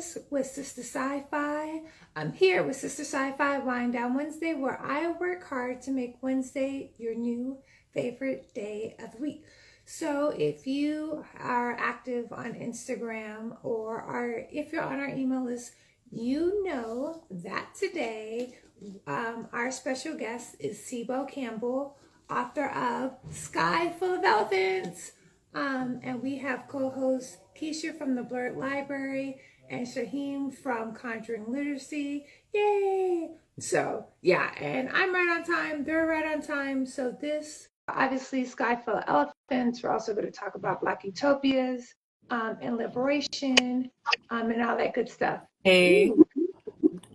Chris with Sistah Sci-Fi. I'm here with Sistah Sci-Fi Wind Down Wednesday, where I work hard to make Wednesday your new favorite day of the week. So if you are active on Instagram if you're on our email list, you know that today our special guest is Cebo Campbell, author of Sky Full of Elephants. And we have co-hosts Keisha from the Blurred Library and Shaheem from Conjuring Literacy. Yay! So, yeah, and I'm right on time. They're right on time. So this, obviously, Sky Full of Elephants. We're also going to talk about Black Utopias and liberation and all that good stuff. Hey. Ooh.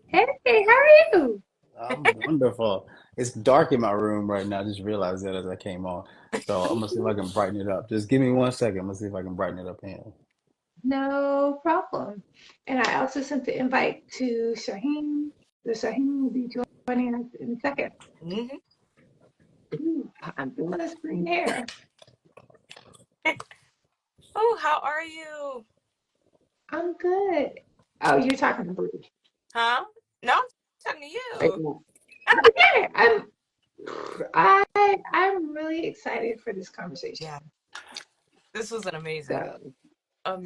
Hey, how are you? I'm wonderful. It's dark in my room right now. I just realized that as I came on. So I'm gonna see if I can brighten it up. Just give me 1 second. I'm gonna see if I can brighten it up here. No problem. And I also sent the invite to Shaheem. So Shaheem will be joining us in a second. Mm-hmm. Ooh, I'm feeling this green hair. Oh, how are you? I'm good. Oh, you're talking to Bruce. Huh? No, I'm talking to you. Okay. I'm really excited for this conversation. Yeah. This was an amazing. So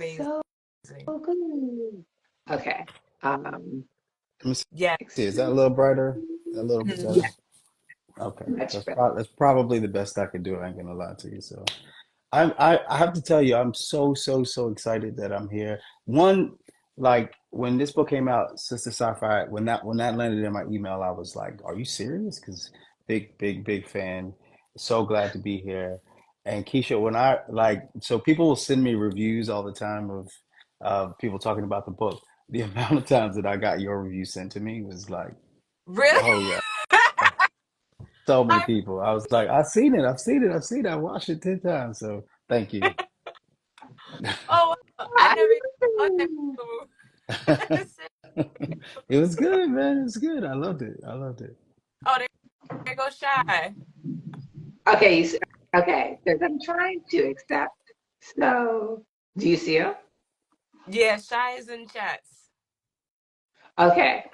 good. Okay. Let me see. Yeah. Is that a little brighter? A little bit better? Yeah. Okay. Much That's better. that's probably the best I could do. I ain't gonna lie to you. So I have to tell you, I'm so excited that I'm here. One, like when this book came out, Sister Sci-Fi, when that landed in my email, I was like, "Are you serious?" Because big fan. So glad to be here. And Keisha, when I so people will send me reviews all the time of people talking about the book. The amount of times that I got your review sent to me was like, Really? "Oh yeah." So many people. I was like, I've seen it. I watched it 10 times. So thank you. Oh, I never even thought that people. It was good, man. It was good. I loved it. Oh, there goes Shy. Okay, okay. Because I'm trying to accept. So, do you see him? Yeah, Shy is in chats. Okay.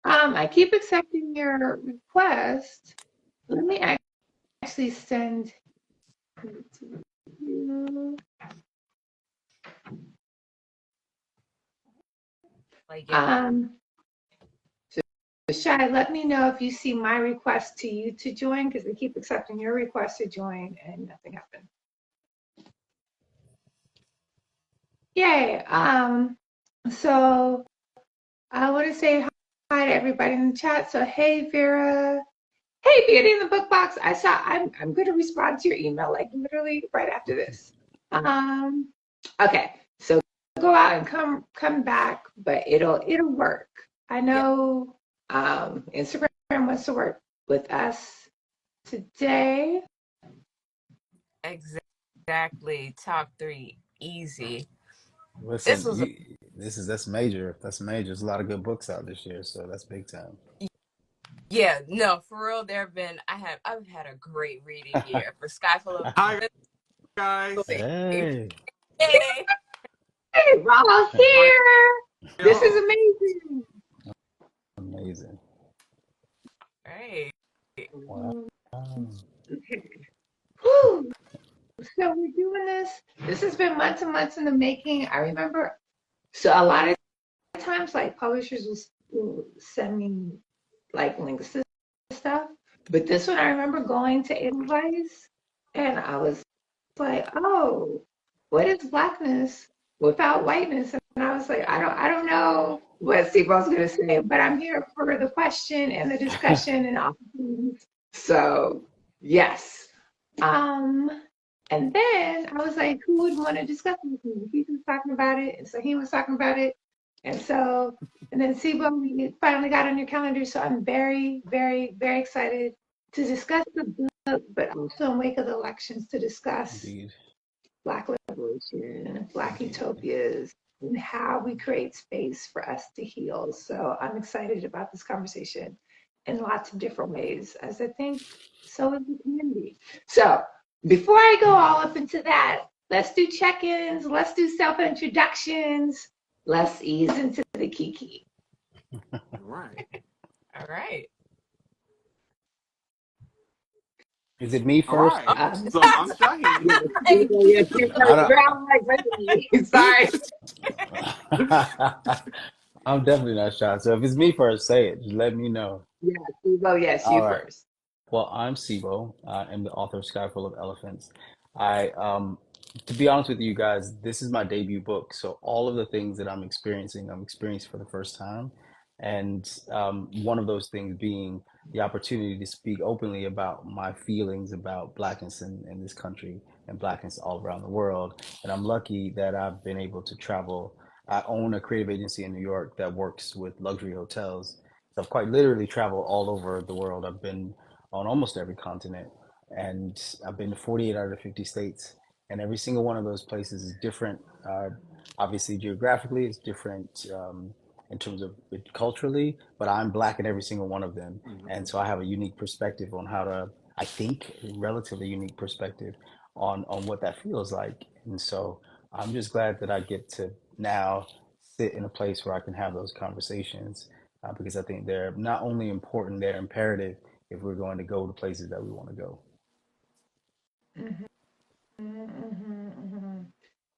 I keep accepting your request. Let me actually send it to you. Like, yeah. So Shy, let me know if you see my request to you to join, because I keep accepting your request to join and nothing happened. Yay. So I want to say hi to everybody in the chat. So hey Vera. Hey Beauty in the Book Box. I'm gonna respond to your email like literally right after this. Okay, so go out and come back, but it'll work. I know Instagram wants to work with us today. Exactly. Top 3. Easy. Listen, This was that's major. That's major. There's a lot of good books out this year, so that's big time. Yeah, no, for real, I've had a great reading year for Skyfall of Hi guys. Hey. Hey. Hey, Ross here. This is amazing. Amazing. Right. Wow. Okay. Whew. So we're doing this. This has been months and months in the making. I remember. So a lot of times, like publishers will send me like links to stuff, but this one I remember going to Advice, and I was like, "Oh, what is blackness without whiteness?" And I was like, I don't know what Cebo's gonna say, but I'm here for the question and the discussion and all things. So yes. And then I was like, who would want to discuss it with me? He was talking about it, and so he was talking about it. And so, and then Cebo, we finally got on your calendar. So I'm very, very, very excited to discuss the book, but also in wake of the elections to discuss Indeed. Black liberation, Black utopias, and how we create space for us to heal. So I'm excited about this conversation in lots of different ways, as I think so is the community. So before I go all up into that, let's do check-ins, let's do self-introductions. Let's ease into the kiki. Right. All right. Is it me All first? right. Um, So I'm Shaheen. yes, yes, you're I first. don't. Girl, I'm like, wait, sorry. I'm definitely not shy. So if it's me first, say it. Just let me know. Yes, Cebo, yes, All you right. first. Well, I'm Cebo. I'm the author of Sky Full of Elephants. To be honest with you guys, this is my debut book. So all of the things that I'm experiencing for the first time. And one of those things being the opportunity to speak openly about my feelings about Blackness in this country and Blackness all around the world. And I'm lucky that I've been able to travel. I own a creative agency in New York that works with luxury hotels. So I've quite literally traveled all over the world. I've been on almost every continent. And I've been to 48 out of 50 states. And every single one of those places is different. Obviously, geographically, it's different in terms of it culturally, but I'm Black in every single one of them. And so I have a unique perspective on how to, I think, a relatively unique perspective on what that feels like. And so I'm just glad that I get to now sit in a place where I can have those conversations because I think they're not only important, they're imperative if we're going to go to places that we want to go. Mhm, mhm, mhm.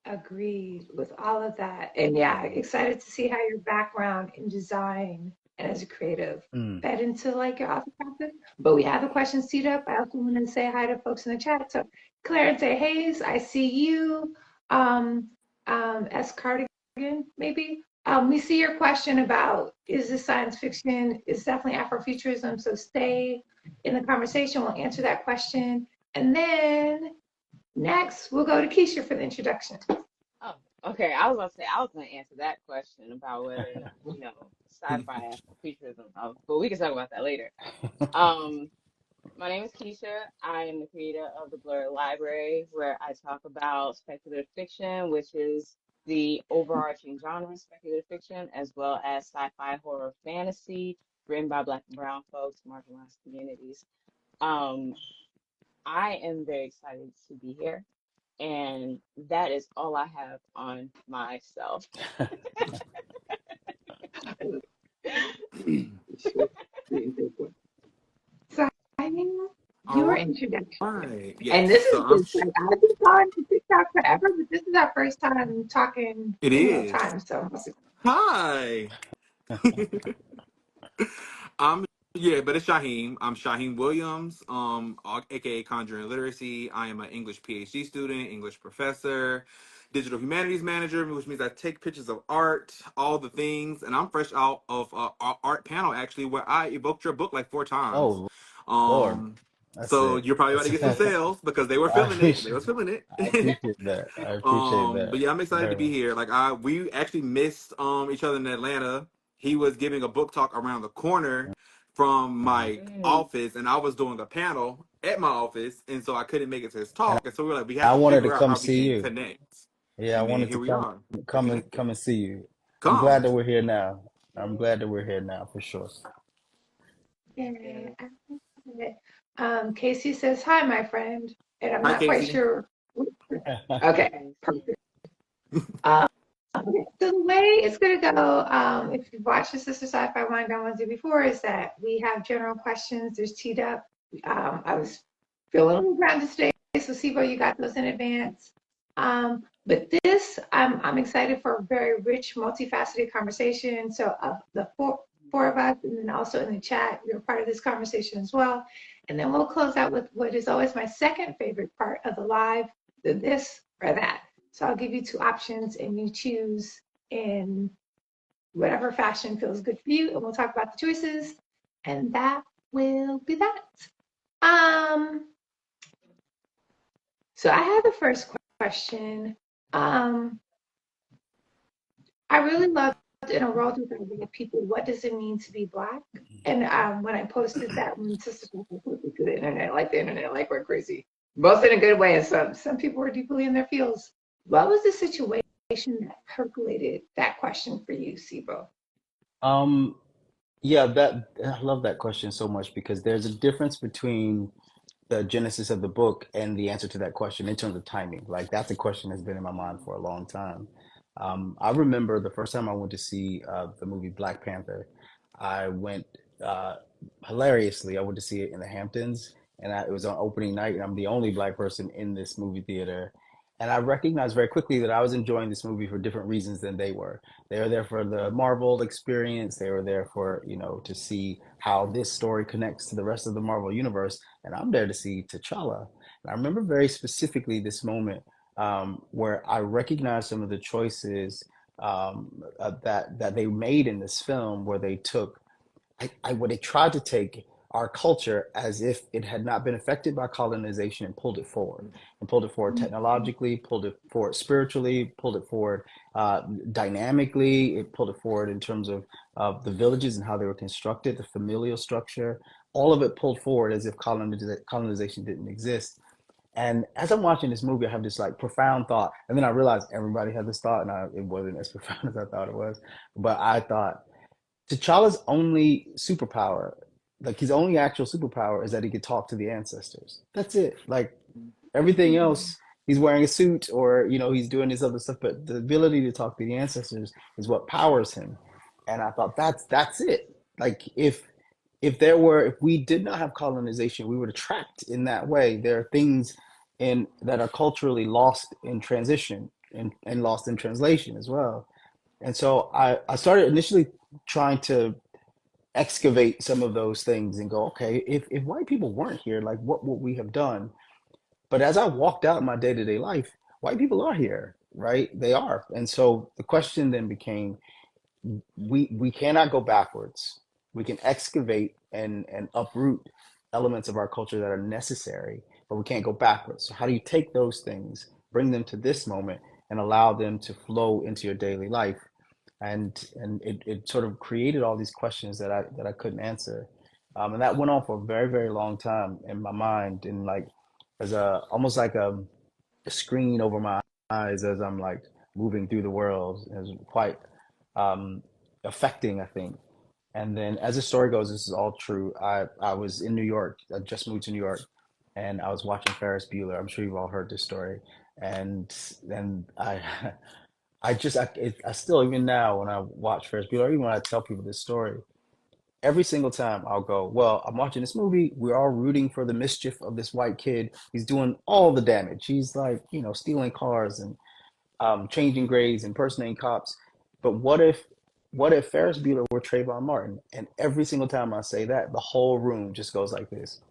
Agreed with all of that. And yeah, excited to see how your background in design and as a creative Mm. fed into like your author process. But we have the questions teed up. I also want to say hi to folks in the chat. So Clarence Hayes, I see you. Um, S. Cardigan, maybe. We see your question about is this science fiction? It's definitely Afrofuturism. So stay in the conversation. We'll answer that question. And then next, we'll go to Keisha for the introduction. Oh, okay. I was gonna say I was gonna answer that question about whether sci-fi Afrofuturism, but we can talk about that later. Um, my name is Keisha. I am the creator of the Blurred Library, where I talk about speculative fiction, which is the overarching genre of speculative fiction, as well as sci-fi, horror, fantasy, written by Black and Brown folks, marginalized communities. Um, I am very excited to be here. And that is all I have on myself. So I mean, your All introduction. right. And Yes. this So is I'm. just like I've been following you TikTok forever, but this is our first time talking It in real is. time. So Hi. I'm yeah, but it's Shaheem. I'm Shaheem Williams, aka Conjuring Literacy. I am an English PhD student, English professor, digital humanities manager, which means I take pictures of art, all the things, and I'm fresh out of our art panel actually, where I evoked your book like 4 times. Oh, Lord. Um, That's so it. you're probably about to That's get some sales because they were I feeling it. They appreciate was feeling I it. appreciate that. I appreciate But that yeah, I'm excited to very be much. here. Like we actually missed each other in Atlanta. He was giving a book talk around the corner from Mhm. my Mm. office, and I was doing a panel at my office, and so I couldn't make it to his And talk. And so we were like, we have I to wanted to figure out come how we see can you. connect. Yeah, I And then wanted here to we are. We're connected. come and see you. I'm glad Come. that we're here now. I'm glad that we're Yeah, here now for sure. yeah, yeah. I appreciate it. Casey says hi, my friend, and I'm Hi, not quite Casey. sure. Hi, Okay, Casey. perfect. Um, okay, so the way it's gonna go, if you've watched the Sister Sci-Fi Wind Down Wednesday before, is that we have general questions. There's teed up. I was feeling a little grounded today, so Sibo, you got those in advance. But this, I'm excited for a very rich, multifaceted conversation. So of the four of us, and then also in the chat, you're part of this conversation as well. And then we'll close out with what is always my second favorite part of the live, the this or that. So I'll give you two options and you choose in whatever fashion feels good for you. And we'll talk about the choices. And that will be that. Um, so I have the first question. Um, I really loved in a world without white people, what does it mean to be Black? And when I posted that, when Sister posted to the internet, like we're crazy, both in a good way, and some people were deeply in their feels. What was the situation that percolated that question for you, Sibo? Um, yeah, that I love that question so much because there's a difference between the genesis of the book and the answer to that question in terms of timing. Like that's a question that's been in my mind for a long time. I remember the first time I went to see the movie Black Panther. I went uh, hilariously. I went to see it in the Hamptons, and it was on opening night, and I'm the only black person in this movie theater. And I recognized very quickly that I was enjoying this movie for different reasons than they were. They were there for the Marvel experience. They were there for, to see how this story connects to the rest of the Marvel universe. And I'm there to see T'Challa. And I remember very specifically this moment where I recognized some of the choices that they made in this film, where they took where they tried to take our culture as if it had not been affected by colonization and pulled it forward technologically, pulled it forward spiritually, pulled it forward dynamically, it pulled it forward in terms of the villages and how they were constructed, the familial structure, all of it pulled forward as if colonization didn't exist. And as I'm watching this movie, I have this like profound thought, and then I realized everybody had this thought, and it wasn't as profound as I thought it was. But I thought T'Challa's only superpower, like his only actual superpower, is that he could talk to the ancestors. That's it. Like everything else, he's wearing a suit or he's doing this other stuff, but the ability to talk to the ancestors is what powers him. And I thought that's it. Like if we did not have colonization, we were trapped in that way. There are things in that are culturally lost in transition and lost in translation as well. And so I started initially trying to excavate some of those things and go, okay, if white people weren't here, like what would we have done? But as I walked out in my day-to-day life, white people are here, right? They are. And so the question then became, we cannot go backwards. We can excavate and uproot elements of our culture that are necessary, but we can't go backwards. So how do you take those things, bring them to this moment, and allow them to flow into your daily life? And it sort of created all these questions that I couldn't answer, and that went on for a very, very long time in my mind, and like as almost like a screen over my eyes as I'm like moving through the world. It was quite um, affecting, I think. And then, as the story goes, this is all true. I was in New York. I just moved to New York, and I was watching Ferris Bueller. I'm sure you've all heard this story. And then I still, even now, when I watch Ferris Bueller, even when I tell people this story, every single time I'll go, well, I'm watching this movie. We're all rooting for the mischief of this white kid. He's doing all the damage. He's like, stealing cars and changing grades, impersonating cops. But what if Ferris Bueller were Trayvon Martin? And every single time I say that, the whole room just goes like this,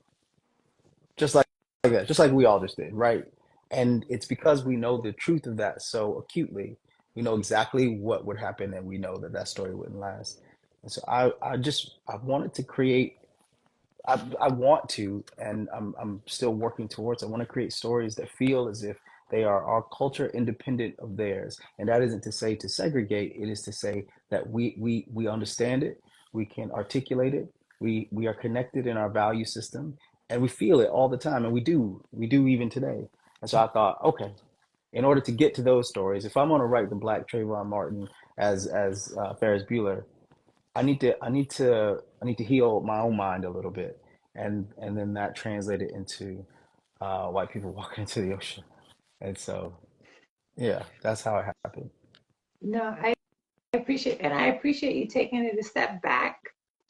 just like that, just like we all just did, right? And it's because we know the truth of that so acutely. We know exactly what would happen, and we know that that story wouldn't last. And so I wanted to create I want to, and I'm still working towards. I want to create stories that feel as if they are our culture independent of theirs, and that isn't to say to segregate. It is to say that we understand it, we can articulate it, we are connected in our value system, and we feel it all the time, and we do even today. And so I thought, okay, in order to get to those stories, if I'm going to write the Black Trayvon Martin as Ferris Bueller, I need to heal my own mind a little bit, and then that translated into white people walking into the ocean, and so yeah, that's how it happened. No, I appreciate, and I appreciate you taking it a step back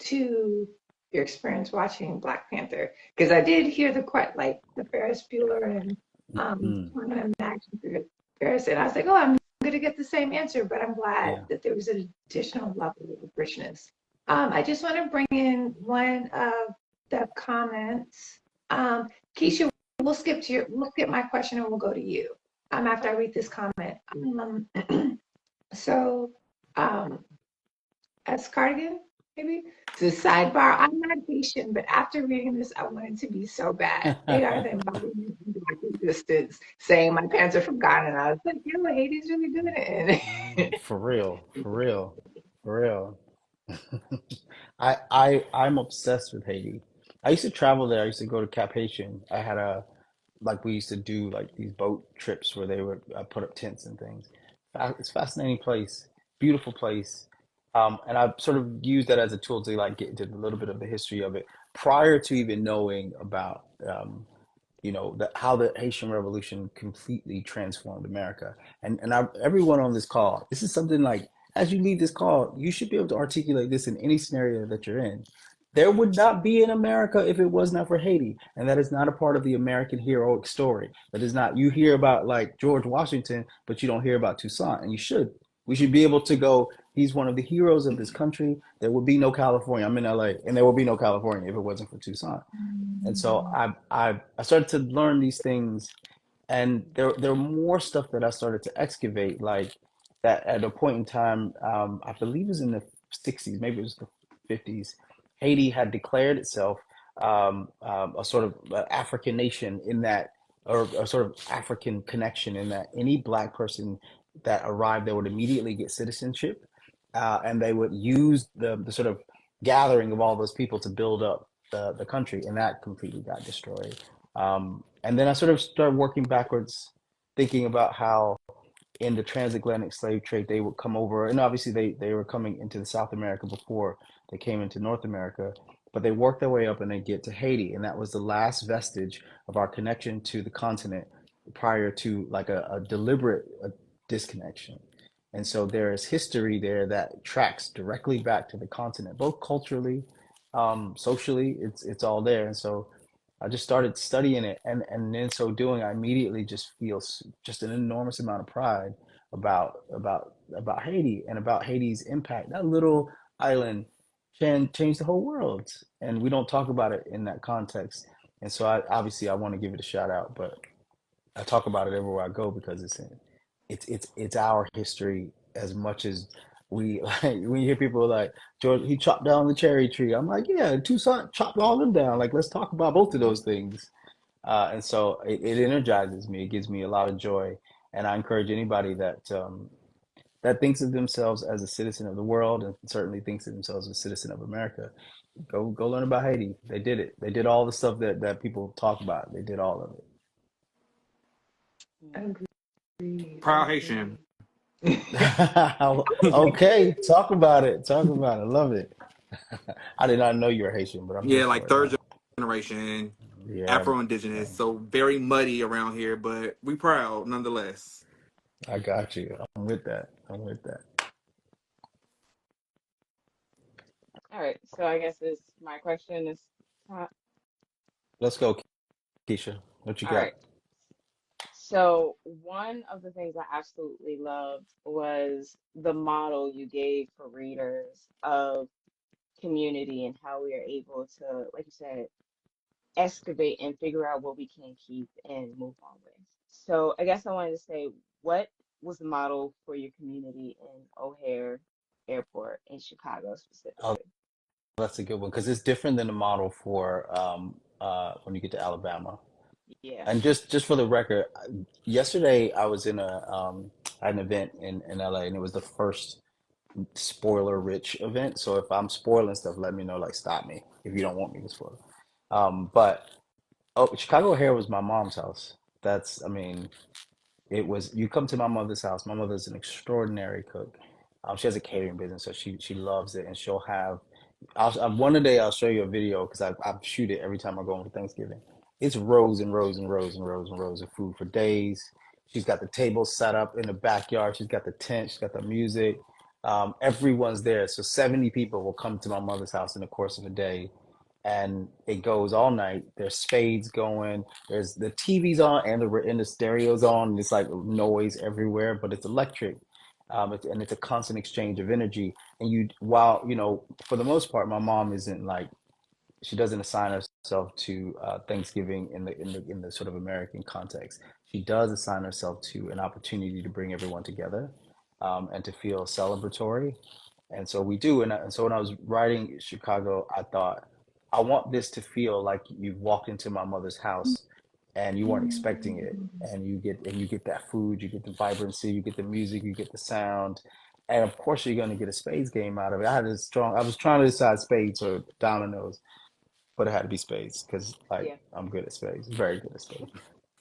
to your experience watching Black Panther, because I did hear like the Ferris Bueller and Mm, I'm gonna imagine Ferris, and I was like, oh, I'm gonna get the same answer, but I'm glad yeah. that there was an additional level of richness. I just want to bring in one of the comments. Keisha, we'll skip my question and we'll go to you. After I read this comment. So, um, as cardigan, maybe. So sidebar, I'm not Haitian, but after reading this, I wanted to be so bad. They are the embodiment of Black resistance, saying my parents are from Ghana. And I was like, yo, Haiti's really doing it. For real, for real, for real. I'm obsessed with Haiti. I used to travel there. I used to go to Cap Haitian. I had a like we used to do like these boat trips where they would put up tents and things. It's a fascinating place, beautiful place, and I've sort of used that as a tool to like get into a little bit of the history of it prior to even knowing about how the Haitian Revolution completely transformed America. And everyone on this call, this is something like, as you leave this call, you should be able to articulate this in any scenario that you're in. There would not be an America if it was not for Haiti, and that is not a part of the American heroic story. That is not. You hear about like George Washington, but you don't hear about Toussaint, and you should. We should be able to go. He's one of the heroes of this country. There would be no California. I'm in LA, and there would be no California if it wasn't for Toussaint. And so I started to learn these things, and there are more stuff that I started to excavate, like that at a point in time, I believe it was in the 60s, maybe it was the 50s. Haiti had declared itself a sort of African nation in that, or a sort of African connection in that any black person that arrived there would immediately get citizenship, and they would use the sort of gathering of all those people to build up the country, and that completely got destroyed. And then I sort of started working backwards, thinking about how in the transatlantic slave trade they would come over, and obviously they were coming into the South America before they came into North America, but they worked their way up and they get to Haiti, and that was the last vestige of our connection to the continent prior to like a deliberate disconnection. And so there is history there that tracks directly back to the continent, both culturally, socially, it's all there. And so I just started studying it, and in so doing, I immediately just feel just an enormous amount of pride about Haiti and about Haiti's impact. That little island can change the whole world, and we don't talk about it in that context. And so I want to give it a shout out, but I talk about it everywhere I go because it's our history as much as we like. When you hear people like George, he chopped down the cherry tree. I'm like, yeah, Toussaint chopped all them down. Like, let's talk about both of those things. And so it energizes me. It gives me a lot of joy, and I encourage anybody that thinks of themselves as a citizen of the world, and certainly thinks of themselves as a citizen of America. Go learn about Haiti. They did it. They did all the stuff that people talk about. They did all of Yeah. Proud Haitian. it. Okay, talk about it. Talk about it. Love it. I did not know you were Haitian, but I'm here Yeah, like for it third now. generation, Yeah, Afro-Indigenous, yeah. so very muddy around here, but we proud nonetheless. I got you. I'm with that. I'm with that. All right. So I guess it's my question is, Let's go, Keisha. What you all got? right. So one of the things I absolutely loved was the model you gave for readers of community and how we are able to, like you said, excavate and figure out what we can keep and move on with. So I guess I wanted to say, what was the model for your community in O'Hare Airport in Chicago Oh, specifically? that's a good one because it's different than the model for when you get to Alabama. Yeah. And just for the record, yesterday I was in I had an event in LA, and it was the first spoiler rich event. So if I'm spoiling stuff, let me know. Like, stop me if you don't want me to spoil. But Chicago Hair was my mom's house. I mean, it was. You come to my mother's house. My mother's an extraordinary cook. She has a catering business, so she loves it, and she'll have. One day I'll show you a video because I shoot it every time I go home for Thanksgiving. It's rows and rows and rows and rows and rows of food for days. She's got the table set up in the backyard. She's got the tent. She's got the music. Everyone's there. So 70 people will come to my mother's house in the course of a day, and it goes all night. There's spades going. There's the TV's on and the stereo's on. And it's like noise everywhere, but it's electric, and it's a constant exchange of energy. And while for the most part, my mom isn't like she doesn't assign herself to Thanksgiving in the sort of American context. She does assign herself to an opportunity to bring everyone together, and to feel celebratory. And so we do. And so when I was writing Chicago, I thought, I want this to feel like you've walked into my mother's house and you weren't expecting it. And you get that food, you get the vibrancy, you get the music, you get the sound. And of course you're gonna get a spades game out of it. I was trying to decide spades or dominoes, but it had to be spades because like Yeah. I'm good at spades, very good at spades.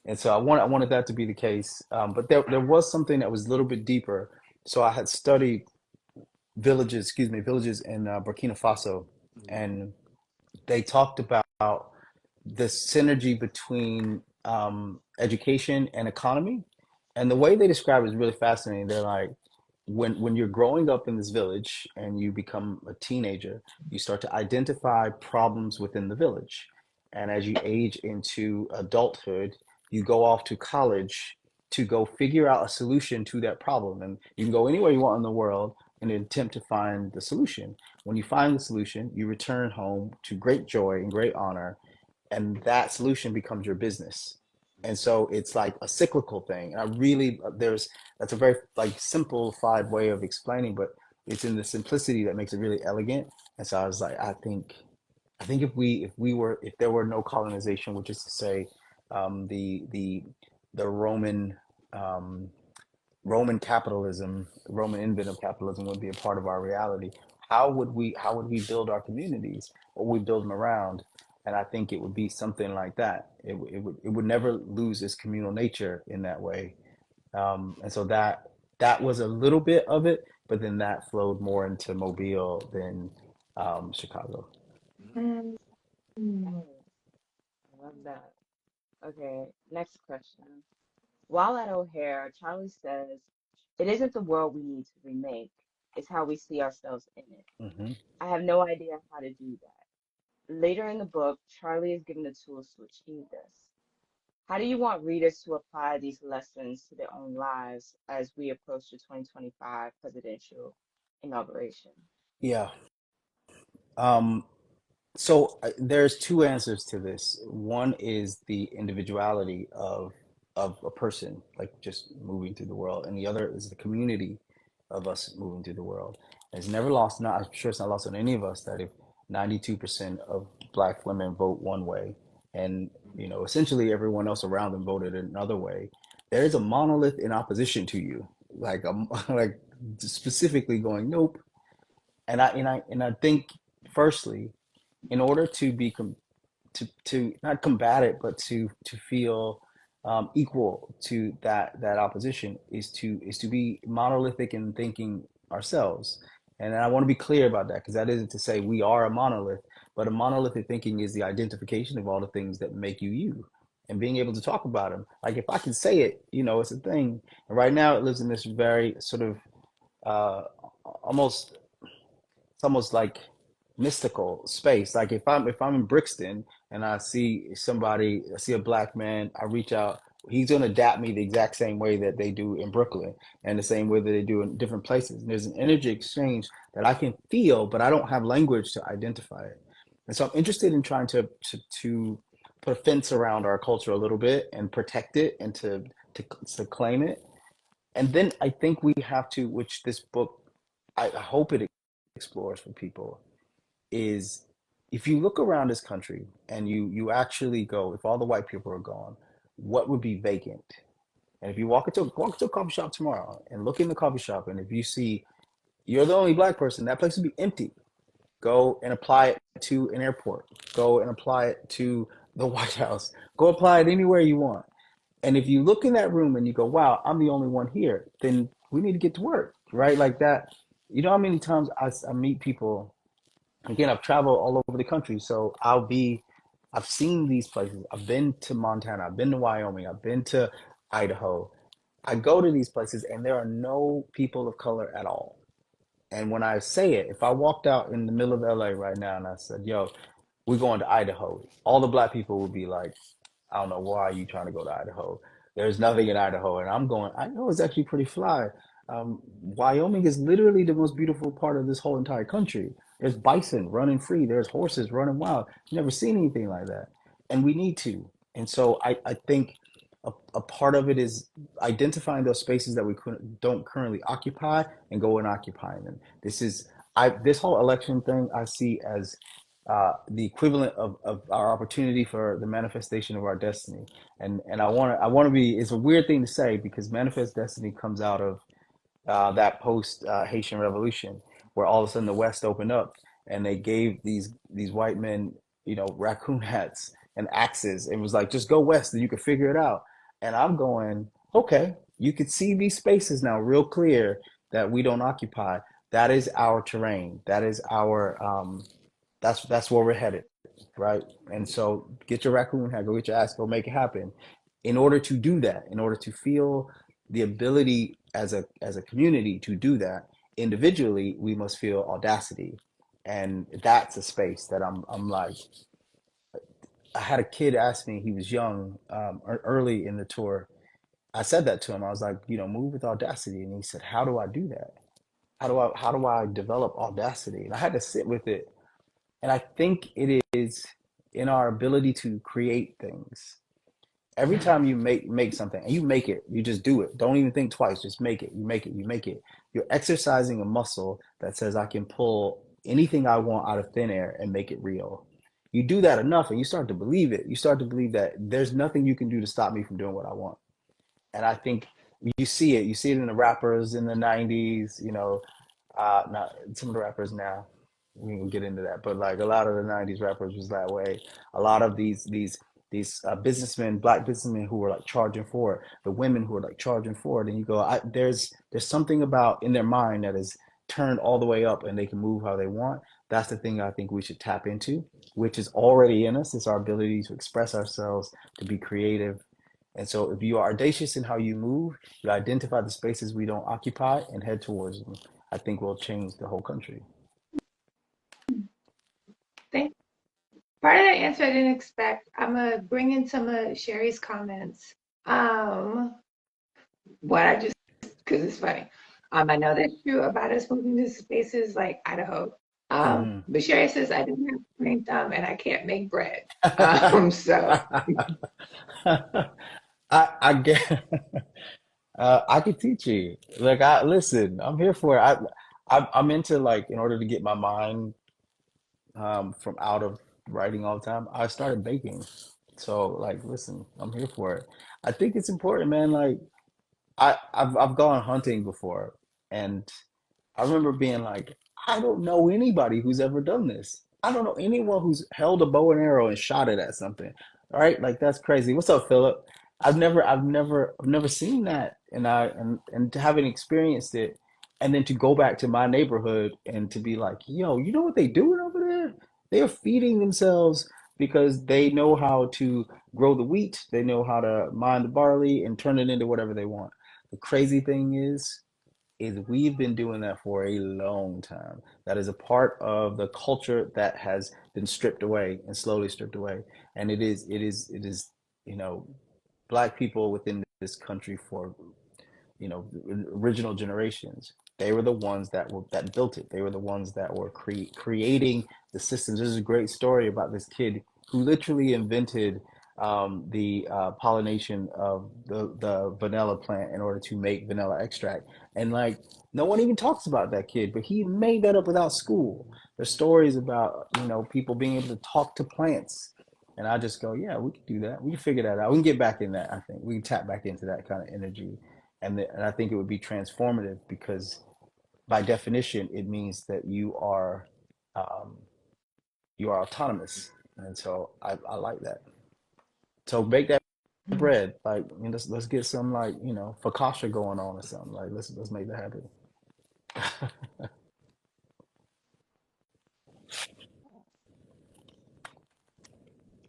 And so I wanted that to be the case. But there was something that was a little bit deeper. So I had studied villages in Burkina Faso, and they talked about the synergy between education, and economy. And the way they describe it is really fascinating. They're like, when you're growing up in this village and you become a teenager, you start to identify problems within the village. And as you age into adulthood, you go off to college to go figure out a solution to that problem. And you can go anywhere you want in the world in an attempt to find the solution. When you find the solution, you return home to great joy and great honor, and that solution becomes your business. And so it's like a cyclical thing. And I really, there's, that's a very like simplified way of explaining, but it's in the simplicity that makes it really elegant. And so I was like, I think if there were no colonization, which is to say, um, the the the um, Roman capitalism, Roman invent of capitalism would be a part of our reality. How would we build our communities? Or we build them around? And I think it would be something like that. It would never lose its communal nature in that way. And so that was a little bit of it, but then that flowed more into Mobile than Chicago. Mm. Nice. I love that. Okay, next question. While at O'Hare, Charlie says, "It isn't the world we need to remake, it's how we see ourselves in it. Hmm. I have no idea how to do that." Later in the book, Charlie is given the tools to achieve this. How do you want readers to apply these lessons to their own lives as we approach the 2025 presidential inauguration? Yeah. Um, So there's two answers to this. One is the individuality of a person, like just moving through the world, and the other is the community of us moving through the world. And it's never lost. Not I'm sure it's not lost on any of us that if 92% of Black women vote one way, and essentially everyone else around them voted another way, there is a monolith in opposition to you, like like specifically going nope. And I think firstly, in order to be to not combat it, but to feel equal to that opposition is to be monolithic in thinking ourselves. And I want to be clear about that because that isn't to say we are a monolith, but a monolithic thinking is the identification of all the things that make you you and being able to talk about them. Like if I can say it, it's a thing. And right now it lives in this very sort of uh, almost it's almost like mystical space. Like if I'm in Brixton and I see a Black man, I reach out. He's gonna adapt me the exact same way that they do in Brooklyn and the same way that they do in different places. And there's an energy exchange that I can feel, but I don't have language to identify it. And so I'm interested in trying to put a fence around our culture a little bit and protect it and to claim it. And then I think we have to, which this book, I hope it explores for people, is if you look around this country and you actually go, if all the white people are gone, what would be vacant? And if you walk into a coffee shop tomorrow and look in the coffee shop, and if you see you're the only Black person, that place would be empty. Go and apply it to an airport. Go and apply it to the White House. Go apply it anywhere you want. And if you look in that room and you go, wow, I'm the only one here, then we need to get to work, right? Like that. You know how many times I meet people, again, I've traveled all over the country. So I've seen these places. I've been to Montana. I've been to Wyoming. I've been to Idaho. I go to these places and there are no people of color at all. And when I say it, if I walked out in the middle of LA right now and I said, yo, we're going to Idaho, all the Black people would be like, I don't know why are you trying to go to Idaho. There's nothing in Idaho. And I'm going, Idaho is actually pretty fly. Wyoming is literally the most beautiful part of this whole entire country. There's bison running free. There's horses running wild. Never seen anything like that. And we need to. And so I think a part of it is identifying those spaces that we don't currently occupy and go and occupying them. This whole election thing I see as the equivalent of our opportunity for the manifestation of our destiny. And I want to be, it's a weird thing to say because manifest destiny comes out of that post Haitian Revolution, where all of a sudden the West opened up and they gave these white men, raccoon hats and axes. It was like, just go west and you can figure it out. And I'm going, okay, you can see these spaces now real clear that we don't occupy. That is our terrain. That is our that's where we're headed. right? And so get your raccoon hat, go get your ass, go make it happen. In order to do that, in order to feel the ability as a community to do that individually, we must feel audacity. And that's a space that I'm like, I had a kid ask me, he was young, early in the tour. I said that to him. I was like, you know, move with audacity. And he said, how do I do that? How do I develop audacity? And I had to sit with it. And I think it is in our ability to create things. Every time you make something and you make it, you just do it. Don't even think twice. Just make it. You make it. You make it. You're exercising a muscle that says I can pull anything I want out of thin air and make it real. You do that enough and you start to believe it. You start to believe that there's nothing you can do to stop me from doing what I want. And I think you see it. You see it in the rappers in the '90s. You know, not some of the rappers now. We can get into that, but like a lot of the '90s rappers was that way. A lot of these businessmen, black businessmen who were like charging for it, the women who were like charging for it, and you go, there's something about in their mind that is turned all the way up, and they can move how they want. That's the thing I think we should tap into, which is already in us. It's our ability to express ourselves, to be creative, and so if you are audacious in how you move, you identify the spaces we don't occupy and head towards them. I think we'll change the whole country. Thank Part of that answer I didn't expect. I'm gonna bring in some of Sherry's comments. What I just because it's funny. I know that's true about us moving to spaces like Idaho. Mm-hmm. But Sherry says I don't have a green thumb and I can't make bread. So I get. I could teach you. Like I listen. I'm here for it. I'm into like in order to get my mind from out of writing all the time. I started baking. So like, listen, I'm here for it. I think it's important, man. Like I've gone hunting before, and I remember being like, I don't know anybody who's ever done this. I don't know anyone who's held a bow and arrow and shot it at something. All right, like that's crazy. What's up, Philip? I've never seen that, and to having experienced it, and then to go back to my neighborhood and to be like, yo, you know what they doing over there? They are feeding themselves because they know how to grow the wheat, they know how to mine the barley and turn it into whatever they want. The crazy thing is we've been doing that for a long time. That is a part of the culture that has been stripped away and slowly stripped away. And it is, you know, black people within this country for you know original generations, they were the ones that built it. They were the ones that were creating the systems. There's a great story about this kid who literally invented the pollination of the vanilla plant in order to make vanilla extract, and like no one even talks about that kid, but he made that up without school. There's stories about people being able to talk to plants, and I just go, yeah, we can do that. We can figure that out. We can get back in that. I think we can tap back into that kind of energy, and I think it would be transformative because, by definition, it means that um, you are autonomous, and so I like that. So make that bread, like let's get some like focaccia going on or something. Like let's make that happen.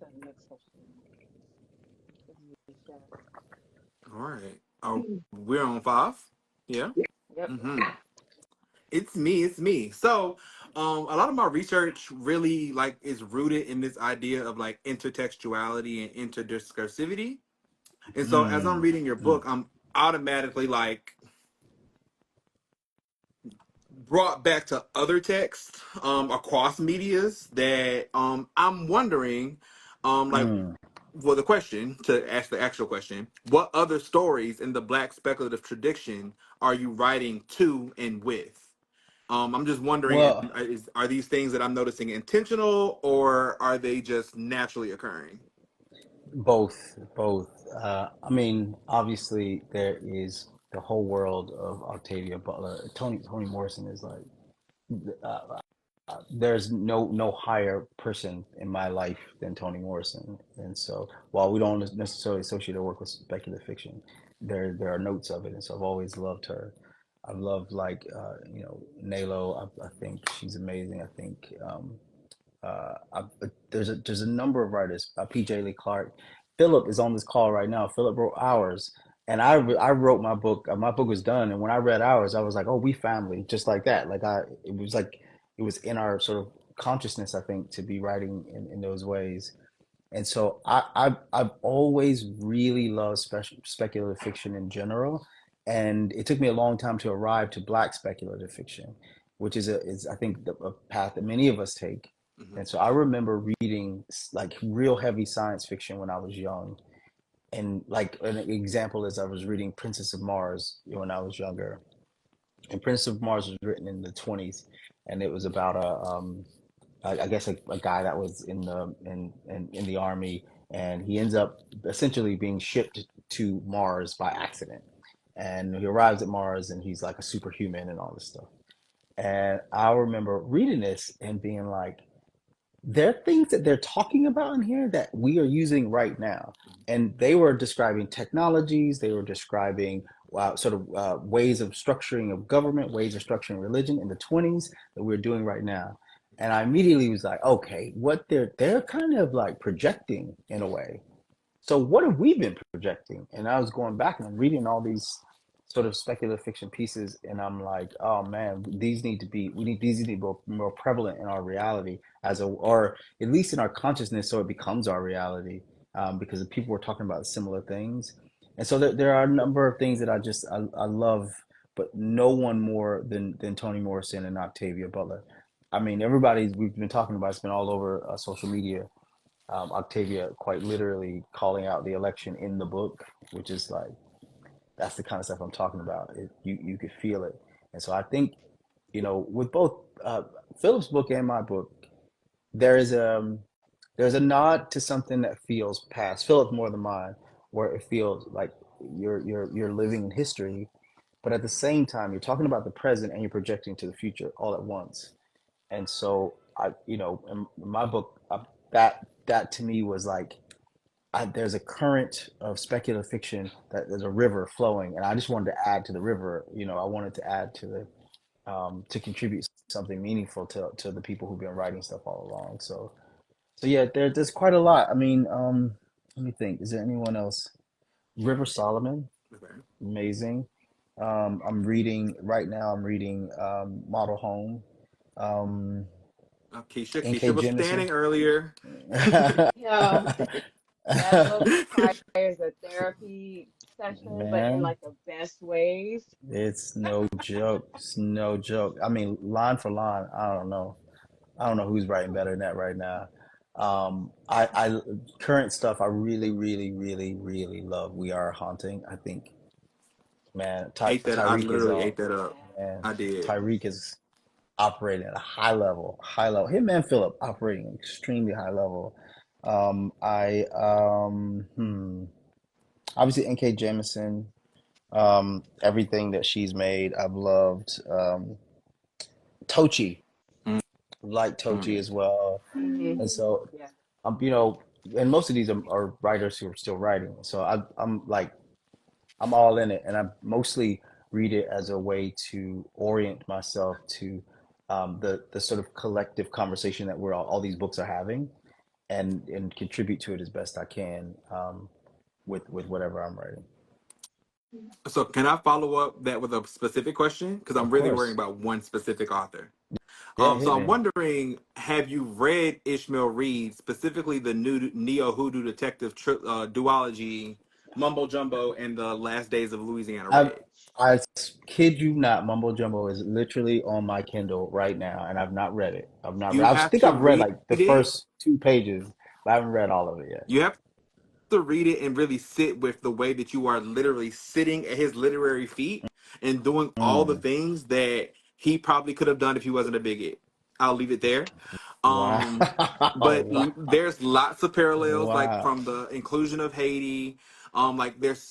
The next question is Misha. All right. Oh, we're on five. Yeah. Yep. Mm-hmm. It's me. It's me. So, a lot of my research really like is rooted in this idea of like intertextuality and interdiscursivity. And so, as I'm Mm, reading your mm. book, I'm automatically like brought back to other texts across medias that I'm wondering like Mm. well the question to ask the actual question, what other stories in the black speculative tradition are you writing to and with? I'm just wondering, Well, are these things that I'm noticing intentional or are they just naturally occurring? both. I mean, obviously, there is the whole world of Octavia Butler. Toni Morrison is like uh, there's no higher person in my life than Toni Morrison. And so while we don't necessarily associate her work with speculative fiction, there are notes of it. And so I've always loved her. I've loved like Nalo. I think she's amazing. I think there's a number of writers. P.J. Lee Clark, Philip is on this call right now. Philip wrote Ours, and I wrote my book. My book was done, and when I read Ours, I was like, oh, we family, just like that. It was in our sort of consciousness, I think, to be writing in those ways. And so I've always really loved speculative fiction in general, and it took me a long time to arrive to Black speculative fiction, which is I think a path that many of us take. Hmm. And so I remember reading like real heavy science fiction when I was young, and like an example is I was reading Princess of Mars when I was younger, and Princess of Mars was written in the 20s, and it was about I guess a guy that was in the army, and he ends up essentially being shipped to Mars by accident. And he arrives at Mars, and he's like a superhuman and all this stuff. And I remember reading this and being like, there are things that they're talking about in here that we are using right now. And they were describing technologies, they were describing ways of structuring of government, ways of structuring religion in the 20s that we're doing right now. And I immediately was like, okay, what they're kind of like projecting in a way. So what have we been projecting? And I was going back and I'm reading all these sort of speculative fiction pieces, and I'm like, oh man, these need to be more prevalent in our reality or at least in our consciousness, so it becomes our reality, because people were talking about similar things. And so there are a number of things that I love, but no one more than Toni Morrison and Octavia Butler. I mean, we've been talking about, it's been all over social media. Octavia quite literally calling out the election in the book, which is like, that's the kind of stuff I'm talking about. You could feel it. And so I think, with both Philip's book and my book, there is there's a nod to something that feels past. Philip more than mine, where it feels like you're living in history, but at the same time you're talking about the present and you're projecting to the future all at once. And so in my book, that to me was like, there's a current of speculative fiction that there's a river flowing, and I just wanted to add to the river. I wanted to add to to contribute something meaningful to the people who've been writing stuff all along. So yeah, there's quite a lot. I mean, let me think. Is there anyone else? River Solomon, Okay. amazing. I'm reading right now. I'm reading Model Home. Um, Keisha N.K. was Jemisin. standing earlier. Yeah, that book requires a therapy session, but in Man, like the best ways. it's no joke. It's no joke. I mean, line for line, I don't know. I don't know who's writing better than that right now. I current stuff. I really, really, really, really love. We Are Haunting. I think, man, I Tyreek is literally on. ate that up. Man, I did. Tyreek is operating at a high level. High level. Him and Philip operating at extremely high level. I obviously N.K. Jemisin. Everything that she's made, I've loved. Tochi, like Tochi Mm. as well. Hmm. And so, Yeah. you know, and most of these are writers who are still writing. So I'm like, I'm all in it, and I mostly read it as a way to orient myself to the sort of collective conversation that all these books are having, and contribute to it as best I can, with whatever I'm writing. So can I follow up that with a specific question? Because I'm Of really worrying course, about one specific author. yeah, So hit I'm me. wondering, have you read Ishmael Reed, specifically the new Neo Hoodoo Detective duology, Mumbo Jumbo, and the Last Days of Louisiana I Red? I kid you not, Mumbo Jumbo is literally on my Kindle right now, and I've not read it. I've not read. You I have think to I've read read like the it. first 2 pages, but I haven't read all of it yet. You have to read it and really sit with the way that you are literally sitting at his literary feet and doing all the Mm. things that he probably could have done if he wasn't a bigot. I'll leave it there. Wow! Um, but Wow! there's lots of parallels, like Wow! from the inclusion of Haiti. Like there's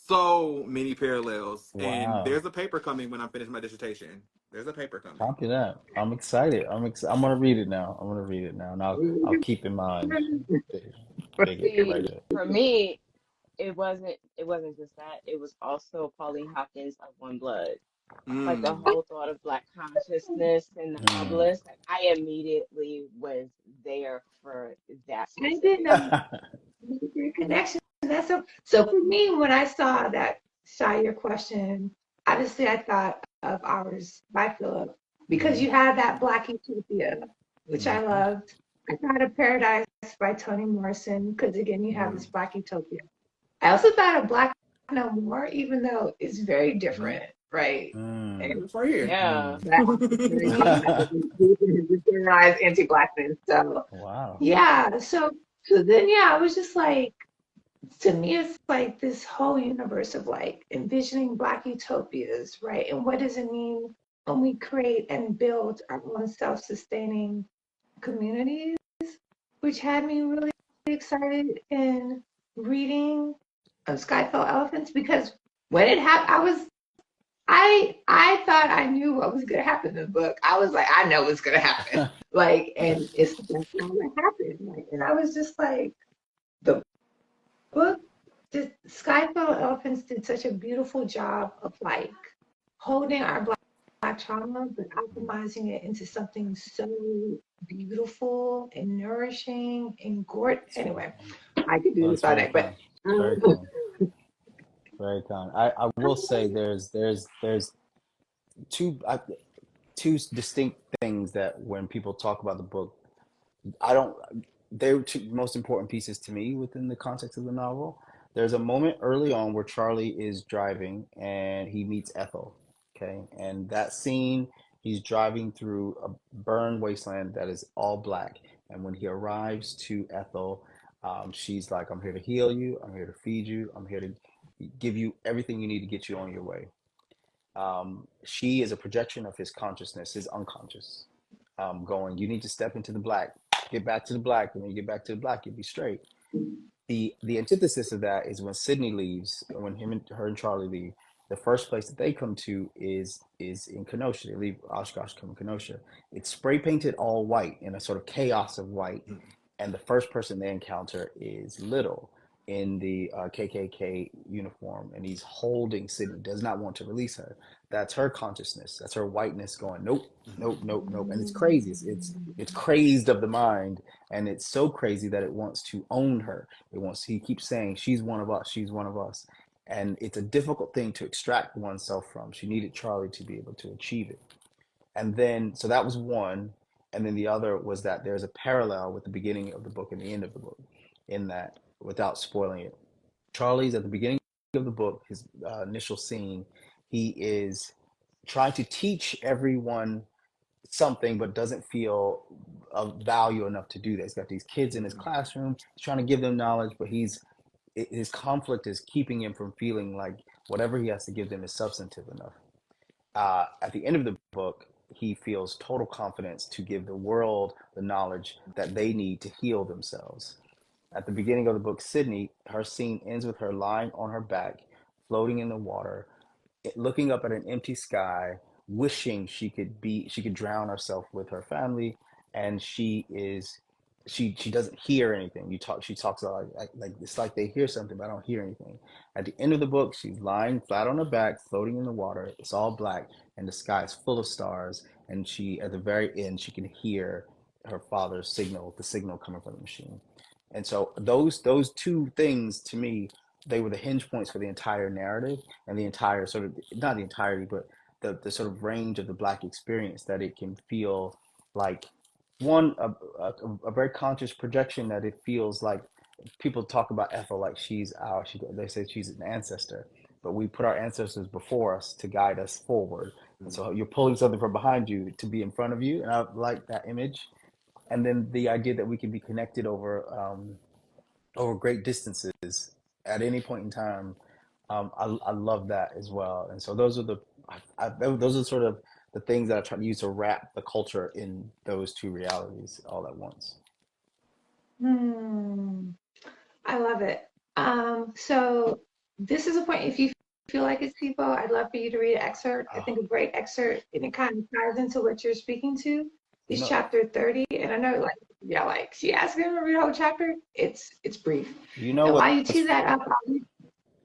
so many parallels, and Wow! there's a paper coming when I finish my dissertation. There's a paper coming. Copy that. I'm excited. I'm gonna read it now. I'm gonna read it now, and I'll keep in mind. Bigot See, right there. for me, it wasn't just that. It was also Pauline Hopkins of One Blood. like the Mm. whole thought of Black consciousness and the Mm. obelisk, like, I immediately was there for that I didn't specific know scene. your connection. That's so for me, when I saw that, Shy, your question, obviously I thought of Ours by Philip because Mhm. you had that Black Utopia, which I Mhm. loved. I thought of Paradise by Toni Morrison because again, you have Mm. this Black Utopia. I also thought of Black No More, even though it's very Mm. different, right? Mm. And It's right here. Yeah. that I think we generalize anti-Blackness. So Wow. yeah, so then yeah, I was just like, to me, it's like this whole universe of like envisioning Black utopias, right? And what does it mean when we create and build our own self-sustaining communities, which had me really excited in reading Skyfall Elephants because when it happened, I thought I knew what was gonna happen in the book. I was like, I know what's gonna happen. Like, and it's that's not what happened. Like, and I was just like, the book, just Skyfall Elephants did such a beautiful job of like holding our black trauma, but optimizing it into something so beautiful and nourishing and gorgeous. It's very Anyway, kind. I could do No, this it's all very day, but kind. Very kind. Very kind. I will say there's two two distinct things that when people talk about the book, I don't. They were two most important pieces to me within the context of the novel. There's a moment early on where Charlie is driving and he meets Ethel. Okay, and that scene, he's driving through a burned wasteland that is all black. And when he arrives to Ethel, she's like, "I'm here to heal you. I'm here to feed you. I'm here to give you everything you need to get you on your way." She is a projection of his consciousness, his unconscious, going, you need to step into the black, get back to the black. And when you get back to the black, you'll be straight. The antithesis of that is when Sidney leaves, when her and Charlie leave, the first place that they come to is in Kenosha. They leave Oshkosh, come to Kenosha. It's spray painted all white in a sort of chaos of white, and the first person they encounter is Little in the KKK uniform, and he's holding Sydney, does not want to release her. That's her consciousness. That's her whiteness going, nope, nope, nope, nope. And it's crazy. It's crazed of the mind, and it's so crazy that it wants to own her. It wants. He keeps saying, "She's one of us. She's one of us." And it's a difficult thing to extract oneself from. She needed Charlie to be able to achieve it. And then, so that was one. And then the other was that there's a parallel with the beginning of the book and the end of the book, in that, without spoiling it, Charlie's at the beginning of the book, his initial scene, he is trying to teach everyone something, but doesn't feel of value enough to do that. He's got these kids in his classroom. He's trying to give them knowledge, but his conflict is keeping him from feeling like whatever he has to give them is substantive enough. At the end of the book, he feels total confidence to give the world the knowledge that they need to heal themselves. At the beginning of the book, Sydney, her scene ends with her lying on her back, floating in the water, looking up at an empty sky, wishing she could drown herself with her family, and she doesn't hear anything. She talks about like it's like they hear something, but I don't hear anything. At the end of the book, she's lying flat on her back, floating in the water. It's all black, and the sky is full of stars. And she, at the very end, she can hear her father's signal, the signal coming from the machine. And so those two things to me, they were the hinge points for the entire narrative and the entire sort of, not the entirety, but the sort of range of the black experience, that it can feel like one a very conscious projection, that it feels like people talk about Ethel like they say she's an ancestor, but we put our ancestors before us to guide us forward. And so you're pulling something from behind you to be in front of you, and I like that image. And then the idea that we can be connected over great distances at any point in time. I love that as well. And so those are sort of the things that I try to use to wrap the culture in those two realities all at once. Hmm. I love it. So this is a point, if you feel like it's Cebo, I'd love for you to read an excerpt. I Oh, think a great excerpt, and it kind of ties into what you're speaking to, you is know, chapter 30. And I know, like, yeah, like she asked me to read the whole chapter. It's brief. you know And while you tee what's that up,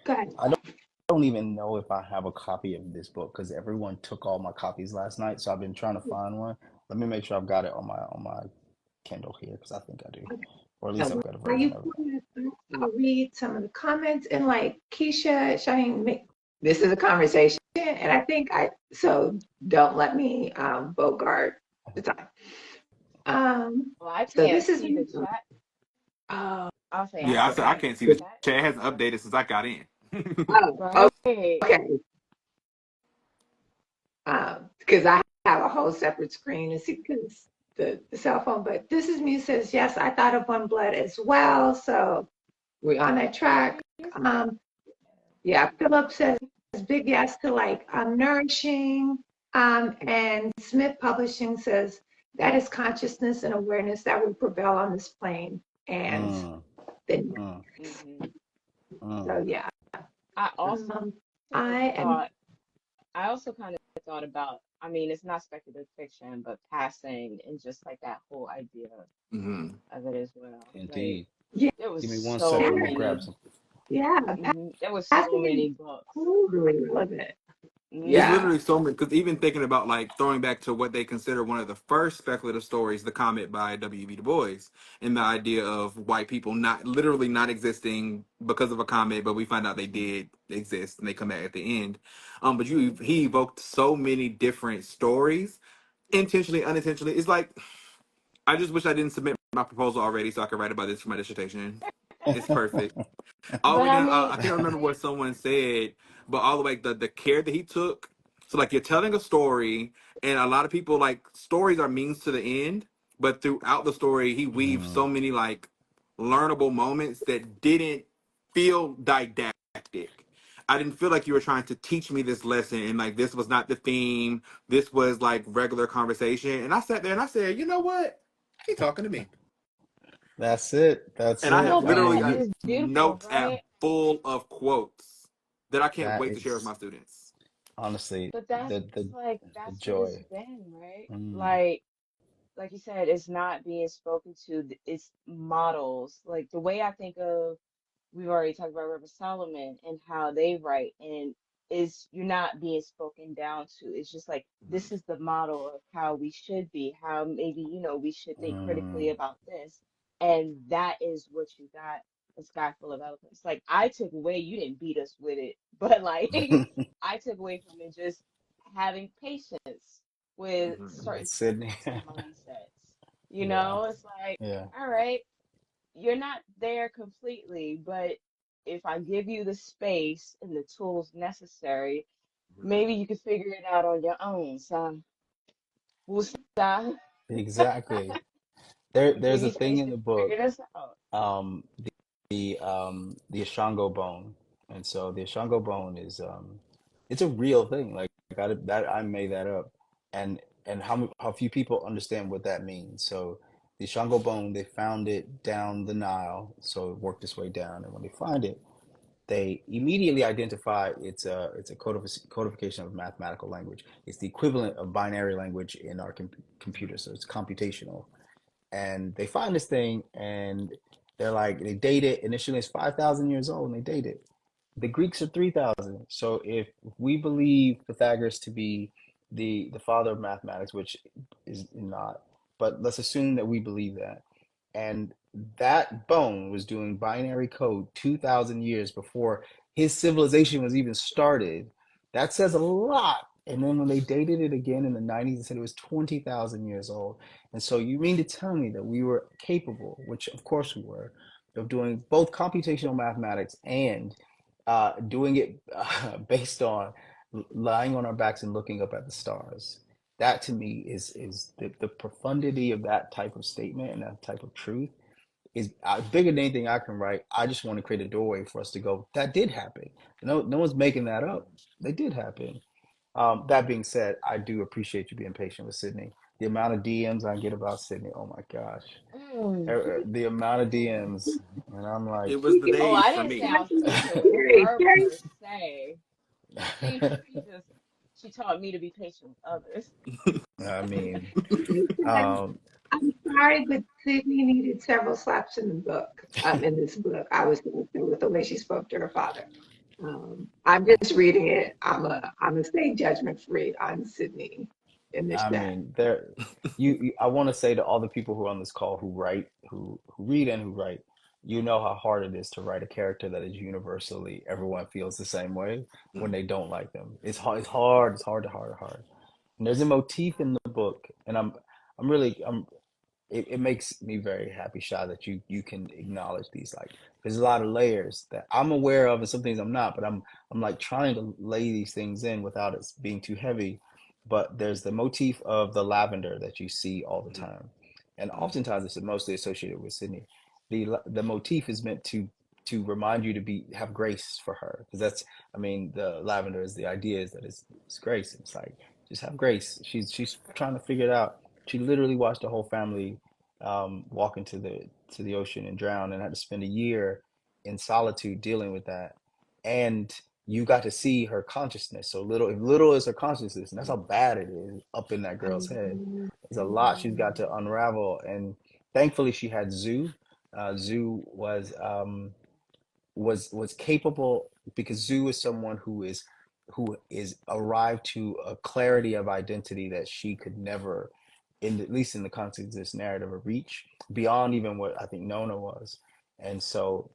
go ahead. I don't even know if I have a copy of this book because everyone took all my copies last night. So I've been trying to find one. Let me make sure I've got it on my Kindle here because I think I do, or at least I've got a While you version of it. pulling this up, I'll read some of the comments and like Keisha, Shaheen, this is a conversation, and I think so don't let me bogart the time. Well, I So can't this is see the chat. oh, I'll say I Yeah, I said I can't can't see see the the chat. chat. It hasn't updated since I got in. oh, Right. okay. Because I have a whole separate screen to see because the cell phone. But this is me says yes. I thought of One Blood as well. So we're on that track. Yeah, Philip says big yes to like nourishing. And Smith Publishing says that is consciousness and awareness that will prevail on this plane. And Mm, then, mm, hmm so mm. yeah, I also um, I am, thought, I also kind of thought about, I mean, it's not speculative fiction, but passing and just like that whole idea Hmm. of it as well. Like, Indeed. yeah, there was Give me one so second. I'm gonna passing, grab many, some. yeah, there was so passing is many books. totally relevant. It's Hmm Yeah. literally so many. Because even thinking about like throwing back to what they consider one of the first speculative stories, the comet by W.B. Du Bois, and the idea of white people not literally not existing because of a comet, but we find out they did exist and they come back at the end. But he evoked so many different stories, intentionally, unintentionally. It's like I just wish I didn't submit my proposal already so I could write about this for my dissertation. It's perfect. All the But way I down. mean, I can't remember what someone said, but all the way the care that he took. So like you're telling a story, and a lot of people like stories are means to the end, but throughout the story he weaved Mm, so many like learnable moments that didn't feel didactic. I didn't feel like you were trying to teach me this lesson, and like this was not the theme. This was like regular conversation, and I sat there and I said, you know what? He talking to me. that's it. That's And I have no, it. I but literally mean, that you. is beautiful, notes app right? full of quotes that I can't That wait to share with is my students. honestly But that's the the like, the that's what it's joy. been, right? Mm, Like you said, it's not being spoken to, it's models. Like the way I think of, we've already talked about Reverend Solomon and how they write, and is you're not being spoken down to. It's just like this is the model of how we should be, how maybe, we should think critically mm. about this. And that is what you got, a sky full of elephants. Like I took away, you didn't beat us with it, but like I took away from it just having patience with Mhm. certain Sydney. thoughts and mindsets. Yeah, It's like, yeah. all right, you're not there completely, but if I give you the space and the tools necessary, maybe you can figure it out on your own. So, woosah, Exactly. give There's a me thing space in to the figure book, this out. um, the Ashango bone, and so the Ashango bone is it's a real thing. Like I made that up, and how few people understand what that means. So the Ashango bone, they found it down the Nile, so it worked its way down, and when they find it, they immediately identify it's a codification of mathematical language. It's the equivalent of binary language in our computer, so it's computational. And they find this thing, and they're like, they date it. Initially, it's 5,000 years old, and they date it. The Greeks are 3,000. So if we believe Pythagoras to be the father of mathematics, which is not, but let's assume that we believe that, and that bone was doing binary code 2,000 years before his civilization was even started. That says a lot. And then when they dated it again in the 90s, they said it was 20,000 years old. And so you mean to tell me that we were capable, which of course we were, of doing both computational mathematics and doing it based on lying on our backs and looking up at the stars? That to me is the profundity of that type of statement and that type of truth is bigger than anything I can write. I just want to create a doorway for us to go. That did happen. No one's making that up. They did happen. That being said, I do appreciate you being patient with Sydney. The amount of DMs I get about Sydney, oh my gosh, Mm. the amount of Mm. DMs, and I'm like, It was the Oh, days I for didn't say me. I was patient with Very, her very, per se. She she just she taught me to be patient with others. I mean, very. um, I'm sorry, but Sydney needed several slaps in the book, in this book. I was with the way she spoke to her father. I'm just reading it. I'm a stay judgment free on Sydney in this I chat. mean, there, I want to say to all the people who are on this call who write, who read and who write, you know how hard it is to write a character that is universally everyone feels the same way when they don't like them. It's hard. It's hard. It's hard. Hard. Hard. And there's a motif in the book, and I'm really, it makes me very happy, Sha, that you can acknowledge these. Like, there's a lot of layers that I'm aware of, and some things I'm not. But I'm like trying to lay these things in without it being too heavy. But there's the motif of the lavender that you see all the time, and oftentimes it's mostly associated with Sydney. The motif is meant to remind you to have grace for her, because that's, I mean, the lavender is, the idea is that it's grace. It's like, just have grace. She's trying to figure it out. She literally watched a whole family walk into the ocean and drown, and had to spend a year in solitude dealing with that. And you got to see her consciousness. So little is her consciousness, and that's how bad it is up in that girl's head. There's a lot she's got to unravel, and thankfully she had Zoo. Zoo was capable, because Zoo is someone who is arrived to a clarity of identity that she could never, at least in the context of this narrative, reach beyond even what I think Nona was. And so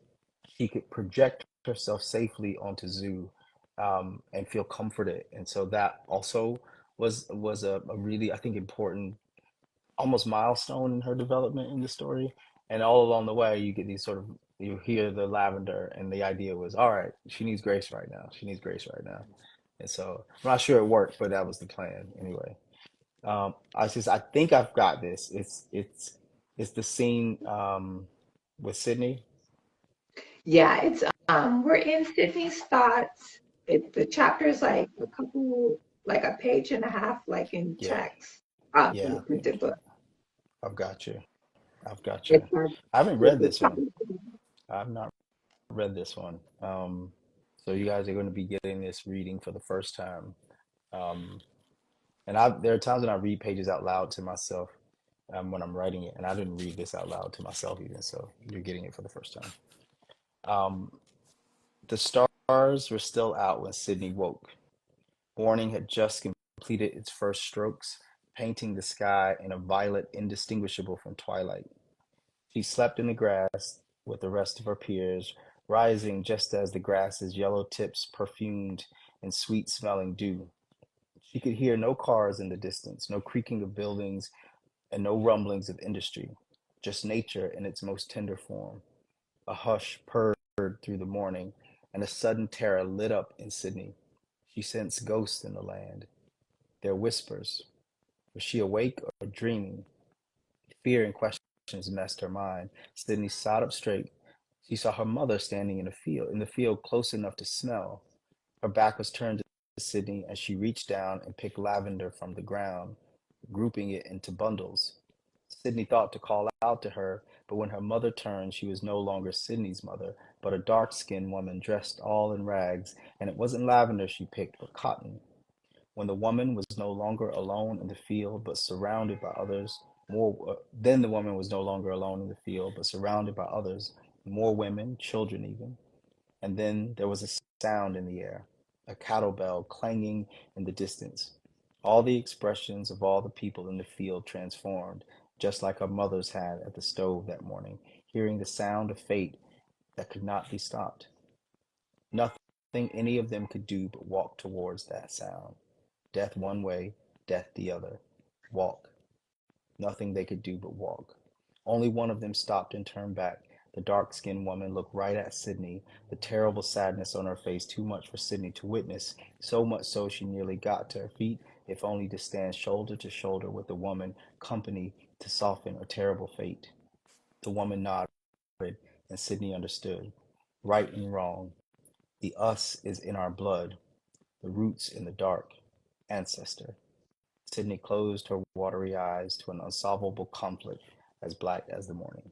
she could project herself safely onto Zoo, and feel comforted. And so that also was a really, I think, important, almost milestone in her development in the story. And all along the way, you get these sort of, you hear the lavender, and the idea was, all right, she needs grace right now. She needs grace right now. And so I'm not sure it worked, but that was the plan anyway. I think I've got this. It's the scene with Sydney. Yeah, it's we're in Sydney's thoughts. The chapter is like like a page and a half, like in Yeah, text, in yeah, the printed book. I've got you. I've got you. It's our I haven't it's read the this one. topic. I've not read this one. So you guys are going to be getting this reading for the first time. Um, and there are times when I read pages out loud to myself, when I'm writing it, and I didn't read this out loud to myself even. So you're getting it for the first time. Um, the stars were still out when Sydney woke. Morning had just completed its first strokes, painting the sky in a violet indistinguishable from twilight. She slept in the grass with the rest of her peers, rising just as the grass's yellow tips perfumed in sweet-smelling dew. She could hear no cars in the distance, no creaking of buildings, and no rumblings of industry, just nature in its most tender form. A hush purred through the morning, and a sudden terror lit up in Sydney. She sensed ghosts in the land, their whispers. Was she awake or dreaming? Fear and questions messed her mind. Sydney sat up straight. She saw her mother standing in the field close enough to smell. Her back was turned to Sydney as she reached down and picked lavender from the ground, grouping it into bundles. Sydney thought to call out to her, but when her mother turned, she was no longer Sydney's mother, but a dark-skinned woman dressed all in rags, and it wasn't lavender she picked, but cotton. When the woman was no longer alone in the field, but surrounded by others, then the woman was no longer alone in the field, but surrounded by others, more women, children even. And then there was a sound in the air, a cattle bell clanging in the distance. All the expressions of all the people in the field transformed, just like our mothers had at the stove that morning, hearing the sound of fate that could not be stopped. Nothing any of them could do but walk towards that sound. Death one way, death the other. Walk. Nothing they could do but walk. Only one of them stopped and turned back. The dark-skinned woman looked right at Sydney, the terrible sadness on her face too much for Sydney to witness, so much so she nearly got to her feet, if only to stand shoulder to shoulder with the woman, company to soften her terrible fate. The woman nodded, and Sydney understood. Right and wrong. The us is in our blood, the roots in the dark. Ancestor. Sydney closed her watery eyes to an unsolvable conflict as black as the morning.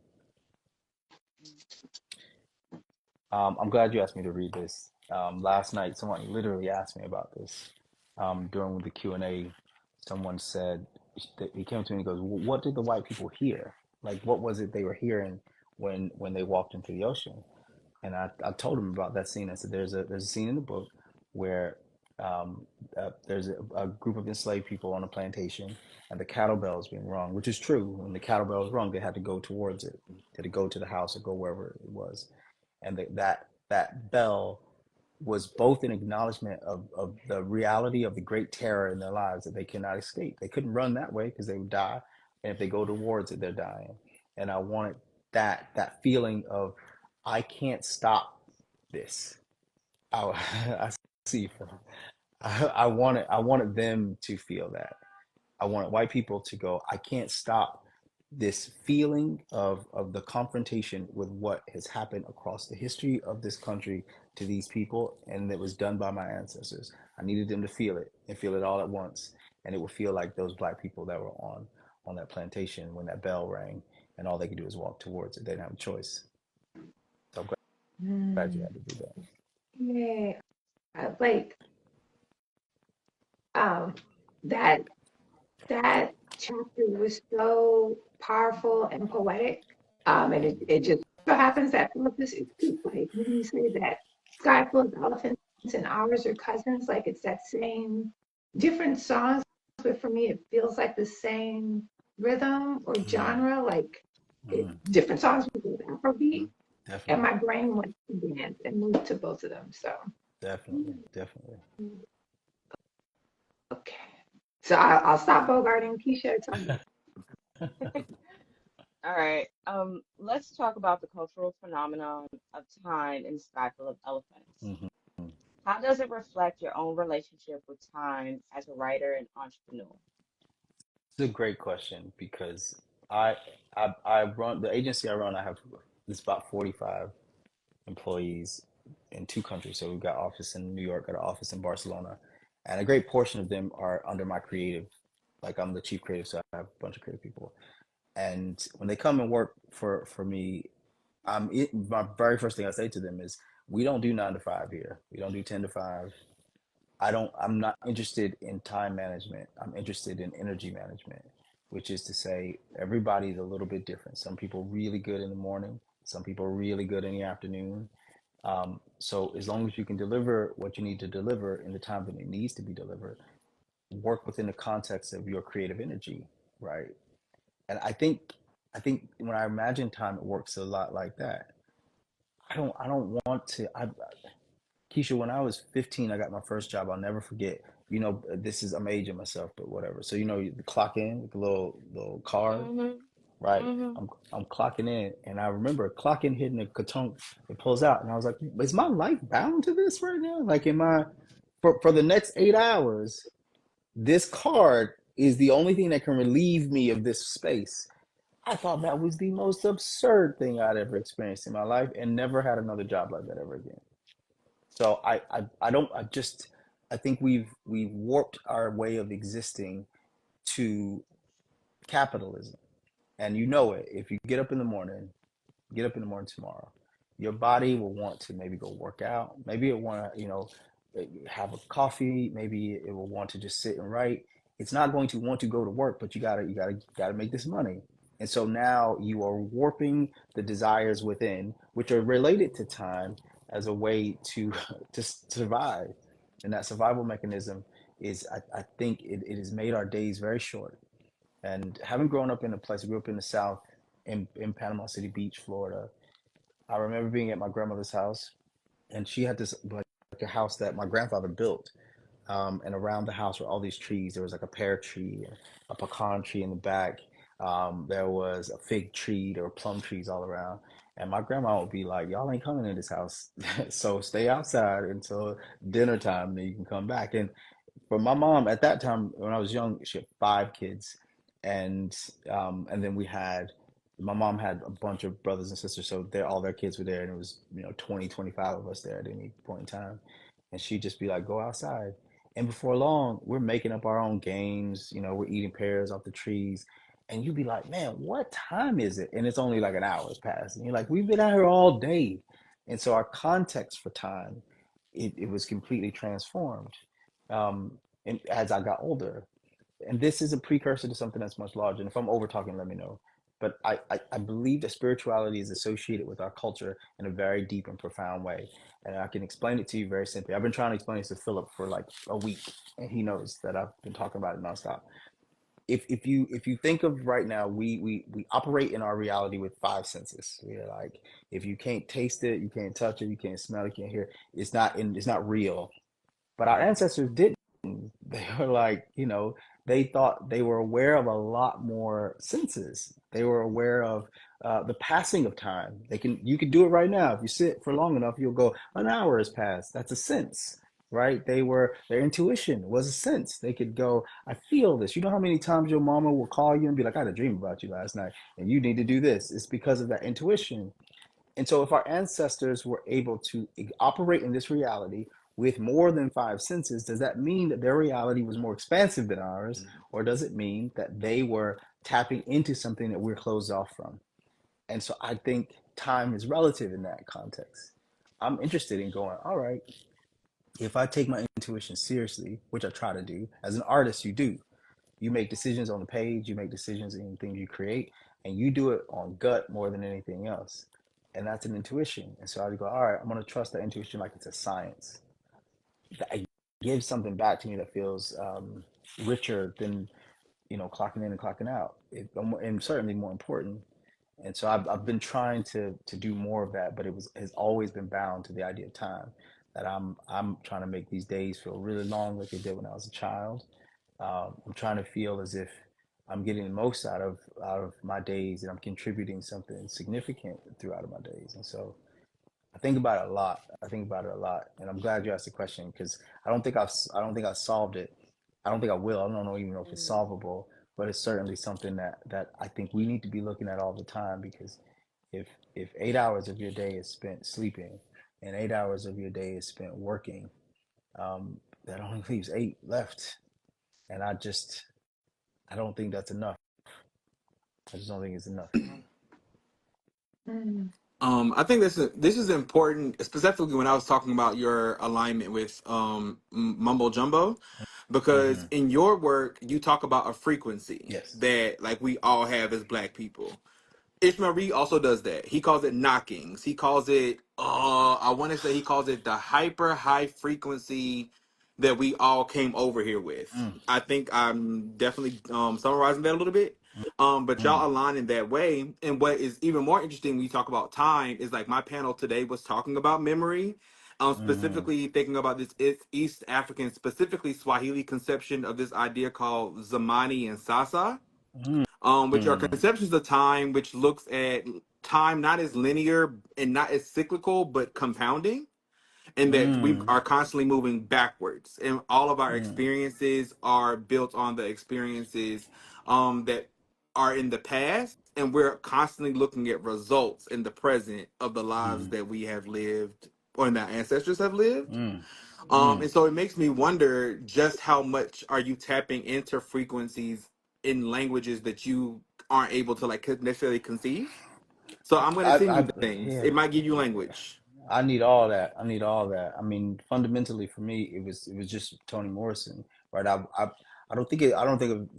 I'm glad you asked me to read this. Last night, someone literally asked me about this. During the Q&A, someone said, he came to me and goes, what did the white people hear? Like, what was it they were hearing when they walked into the ocean? And I told him about that scene. I said, there's a scene in the book where there's a group of enslaved people on a plantation, and the cattle bell is being rung, which is true. When the cattle bell is rung, they had to go towards it, they had to go to the house or go wherever it was, and that bell was both an acknowledgement of the reality of the great terror in their lives that they cannot escape. They couldn't run that way because they would die, and if they go towards it, they're dying. And I wanted that feeling of I can't stop this. I, I see. I wanted them to feel that. I wanted white people to go, I can't stop this feeling of the confrontation with what has happened across the history of this country to these people, and it was done by my ancestors. I needed them to feel it and feel it all at once, and it would feel like those black people that were on that plantation when that bell rang, and all they could do is walk towards it. They didn't have a choice. So I'm glad you Mm. had to do that. Yeah, like um, that that chapter was so powerful and poetic. And it just so happens that Philippus is too. Like when you say that sky full of elephants and ours are cousins, like it's that same different songs, but for me it feels like the same rhythm or Mm, genre, like mm, different songs with mm. Afrobeat, and Definitely, my brain went to dance and moved to both of them. So definitely, definitely. okay. So I'll stop bogarting Keisha. Tell me. All right. Let's talk about the cultural phenomenon of time in the sky full of elephants. Hmm. How does it reflect your own relationship with time as a writer and entrepreneur? It's a great question because I, I run the agency I run. I have it's about 45 employees in two countries. So we've got office in New York, got an office in Barcelona, and a great portion of them are under my creative. Like I'm the chief creative, so I have a bunch of creative people. And when they come and work for me, my very first thing I say to them is, we don't do 9 to 5 here. We don't do 10 to 5. I'm not interested in time management. I'm interested in energy management, which is to say everybody's a little bit different. Some people really good in the morning, some people really good in the afternoon. So as long as you can deliver what you need to deliver in the time that it needs to be delivered, work within the context of your creative energy, right? And I think when I imagine time, it works a lot like that. I don't want to. Keisha, when I was 15, I got my first job. I'll never forget. I'm aging myself, but whatever. So the clock in with the little card, Mm-hmm. right? Mm-hmm. I'm clocking in, and I remember clocking hitting the katonk. It pulls out, and I was like, "Is my life bound to this right now? Like, am I for the next 8 hours? This card is the only thing that can relieve me of this space." I thought that was the most absurd thing I'd ever experienced in my life, and never had another job like that ever again. So I think we've warped our way of existing to capitalism. And you know it. If you get up in the morning tomorrow, your body will want to maybe go work out. Maybe it want to, have a coffee. Maybe it will want to just sit and write. It's not going to want to go to work, but you gotta make this money. And so now you are warping the desires within, which are related to time, as a way to to survive. And that survival mechanism is, I think, it has made our days very short. And having grown up in a place, I grew up in the South, in Panama City Beach, Florida. I remember being at my grandmother's house, and she had this like a house that my grandfather built. And around the house were all these trees. There was like a pear tree, a pecan tree in the back. There was a fig tree. There were plum trees all around. And my grandma would be like, "Y'all ain't coming in this house, so stay outside until dinner time, then you can come back." And but my mom at that time, when I was young, she had 5 kids, and and then my mom had a bunch of brothers and sisters, so all their kids were there, and it was 20, 25 of us there at any point in time, and she'd just be like, "Go outside," and before long, we're making up our own games, we're eating pears off the trees, and you'd be like, "Man, what time is it?" And it's only like an hour's passed, and you're like, "We've been out here all day," and so our context for time, it was completely transformed um, and as I got older. And this is a precursor to something that's much larger. And if I'm over talking, let me know. but I believe that spirituality is associated with our culture in a very deep and profound way. And I can explain it to you very simply. I've been trying to explain this to Philip for like a week, and he knows that I've been talking about it nonstop. If you think of right now, we operate in our reality with five senses. We're like, if you can't taste it, you can't touch it, you can't smell it, you can't hear it, it's not real. But our ancestors didn't. They were like, they thought they were aware of a lot more senses. They were aware of the passing of time. You can do it right now. If you sit for long enough, you'll go, an hour has passed. That's a sense, right? Their intuition was a sense. They could go, I feel this. You know how many times your mama will call you and be like, I had a dream about you last night and you need to do this. It's because of that intuition. And so, if our ancestors were able to operate in this reality with more than five senses, does that mean that their reality was more expansive than ours? Or does it mean that they were tapping into something that we're closed off from? And so, I think time is relative in that context. I'm interested in going, all right, if I take my intuition seriously, which I try to do, as an artist, you do. You make decisions on the page, you make decisions in things you create, and you do it on gut more than anything else. And that's an intuition. And so I go, all right, I'm going to trust that intuition like it's a science. That gives something back to me that feels richer than, clocking in and clocking out. And certainly more important. And so I've been trying to do more of that, but has always been bound to the idea of time. That I'm trying to make these days feel really long, like they did when I was a child. I'm trying to feel as if I'm getting the most out of my days, and I'm contributing something significant throughout my days. And so I think about it a lot. I think about it a lot, and I'm glad you asked the question because I don't think I've solved it. I don't think I will. I don't know even know if it's Mm. solvable, but it's certainly something that I think we need to be looking at all the time because if if 8 hours of your day is spent sleeping and 8 hours of your day is spent working, that only leaves eight left. And I don't think that's enough. I just don't think it's enough. Mm. I think this is important, specifically when I was talking about your alignment with mumbo jumbo, because Hmm. in your work you talk about a frequency Yes. that like we all have as Black people. Ishmael Reed also does that. He calls it knockings. He calls it, I want to say he calls it the hyper high frequency that we all came over here with. Mm, I think I'm definitely summarizing that a little bit. But mm, y'all align in that way. And what is even more interesting when you talk about time is like my panel today was talking about memory. mm, Specifically thinking about this East African, specifically Swahili conception of this idea called Zamani and Sasa, mm, which are mm, conceptions of time which looks at time not as linear and not as cyclical but compounding, and that we mm, are constantly moving backwards and all of our mm, experiences are built on the experiences that are in the past, and we're constantly looking at results in the present of the lives mm, that we have lived or that ancestors have lived. mm, mm. And so it makes me wonder just how much are you tapping into frequencies in languages that you aren't able to like necessarily conceive. So I'm going to send you things. Yeah. It might give you language. I need all that. I need all that. I mean, fundamentally for me, it was just Toni Morrison, right? I don't think I don't think of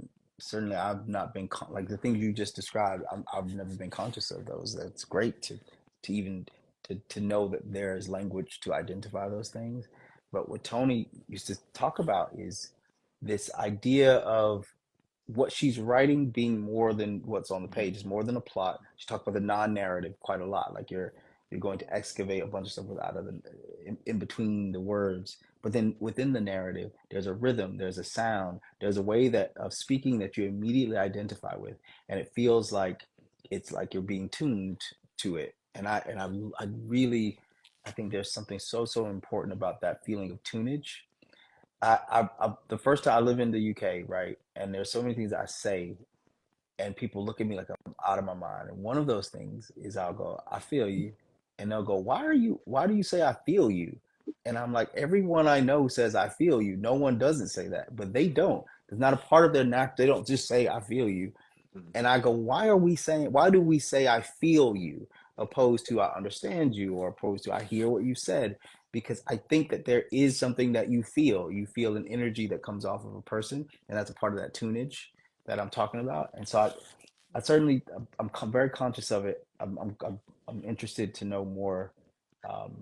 certainly I've not been like the things you just described. I've never been conscious of those. That's great to even to know that there is language to identify those things. But what Tony used to talk about is this idea of what she's writing being more than what's on the page, is more than a plot. She talked about the non-narrative quite a lot. Like you're going to excavate a bunch of stuff out of in between the words. But then within the narrative, there's a rhythm, there's a sound, there's a way that of speaking that you immediately identify with, and it feels like it's like you're being tuned to it. And I really I think there's something so important about that feeling of tunage. The first time I live in the UK, right, and there's so many things I say, and people look at me like I'm out of my mind. And one of those things is I'll go, I feel you, and they'll go, Why do you say I feel you? And I'm like, everyone I know says I feel you. No one doesn't say that, but they don't. It's not a part of their knack. They don't just say I feel you. And I go, why do we say I feel you opposed to I understand you or opposed to I hear what you said? Because I think that there is something that you feel. You feel an energy that comes off of a person, and that's a part of that tunage that I'm talking about. And so I certainly, very conscious of it. I'm interested to know um,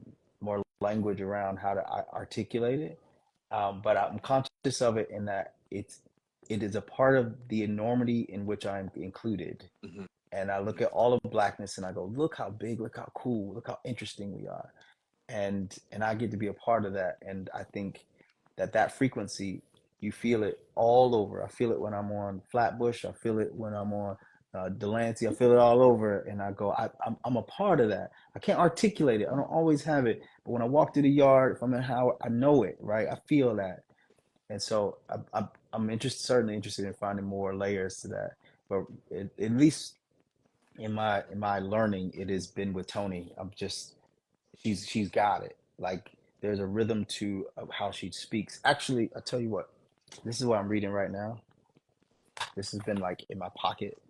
more language around how to articulate it. But I'm conscious of it in that it is a part of the enormity in which I'm included. Mhm. And I look at all of blackness and I go, look how big, look how cool, look how interesting we are. And I get to be a part of that. And I think that frequency, you feel it all over. I feel it when I'm on Flatbush. I feel it when I'm on Delancey. I feel it all over. And I go, I'm a part of that. I can't articulate it. I don't always have it. But when I walk through the yard, if I'm in Howard, I know it, right? I feel that. And so I'm certainly interested in finding more layers to that. But at least in my learning, it has been with Tony. She's got it. Like there's a rhythm to how she speaks. Actually, I'll tell you what. This is what I'm reading right now. This has been like in my pocket.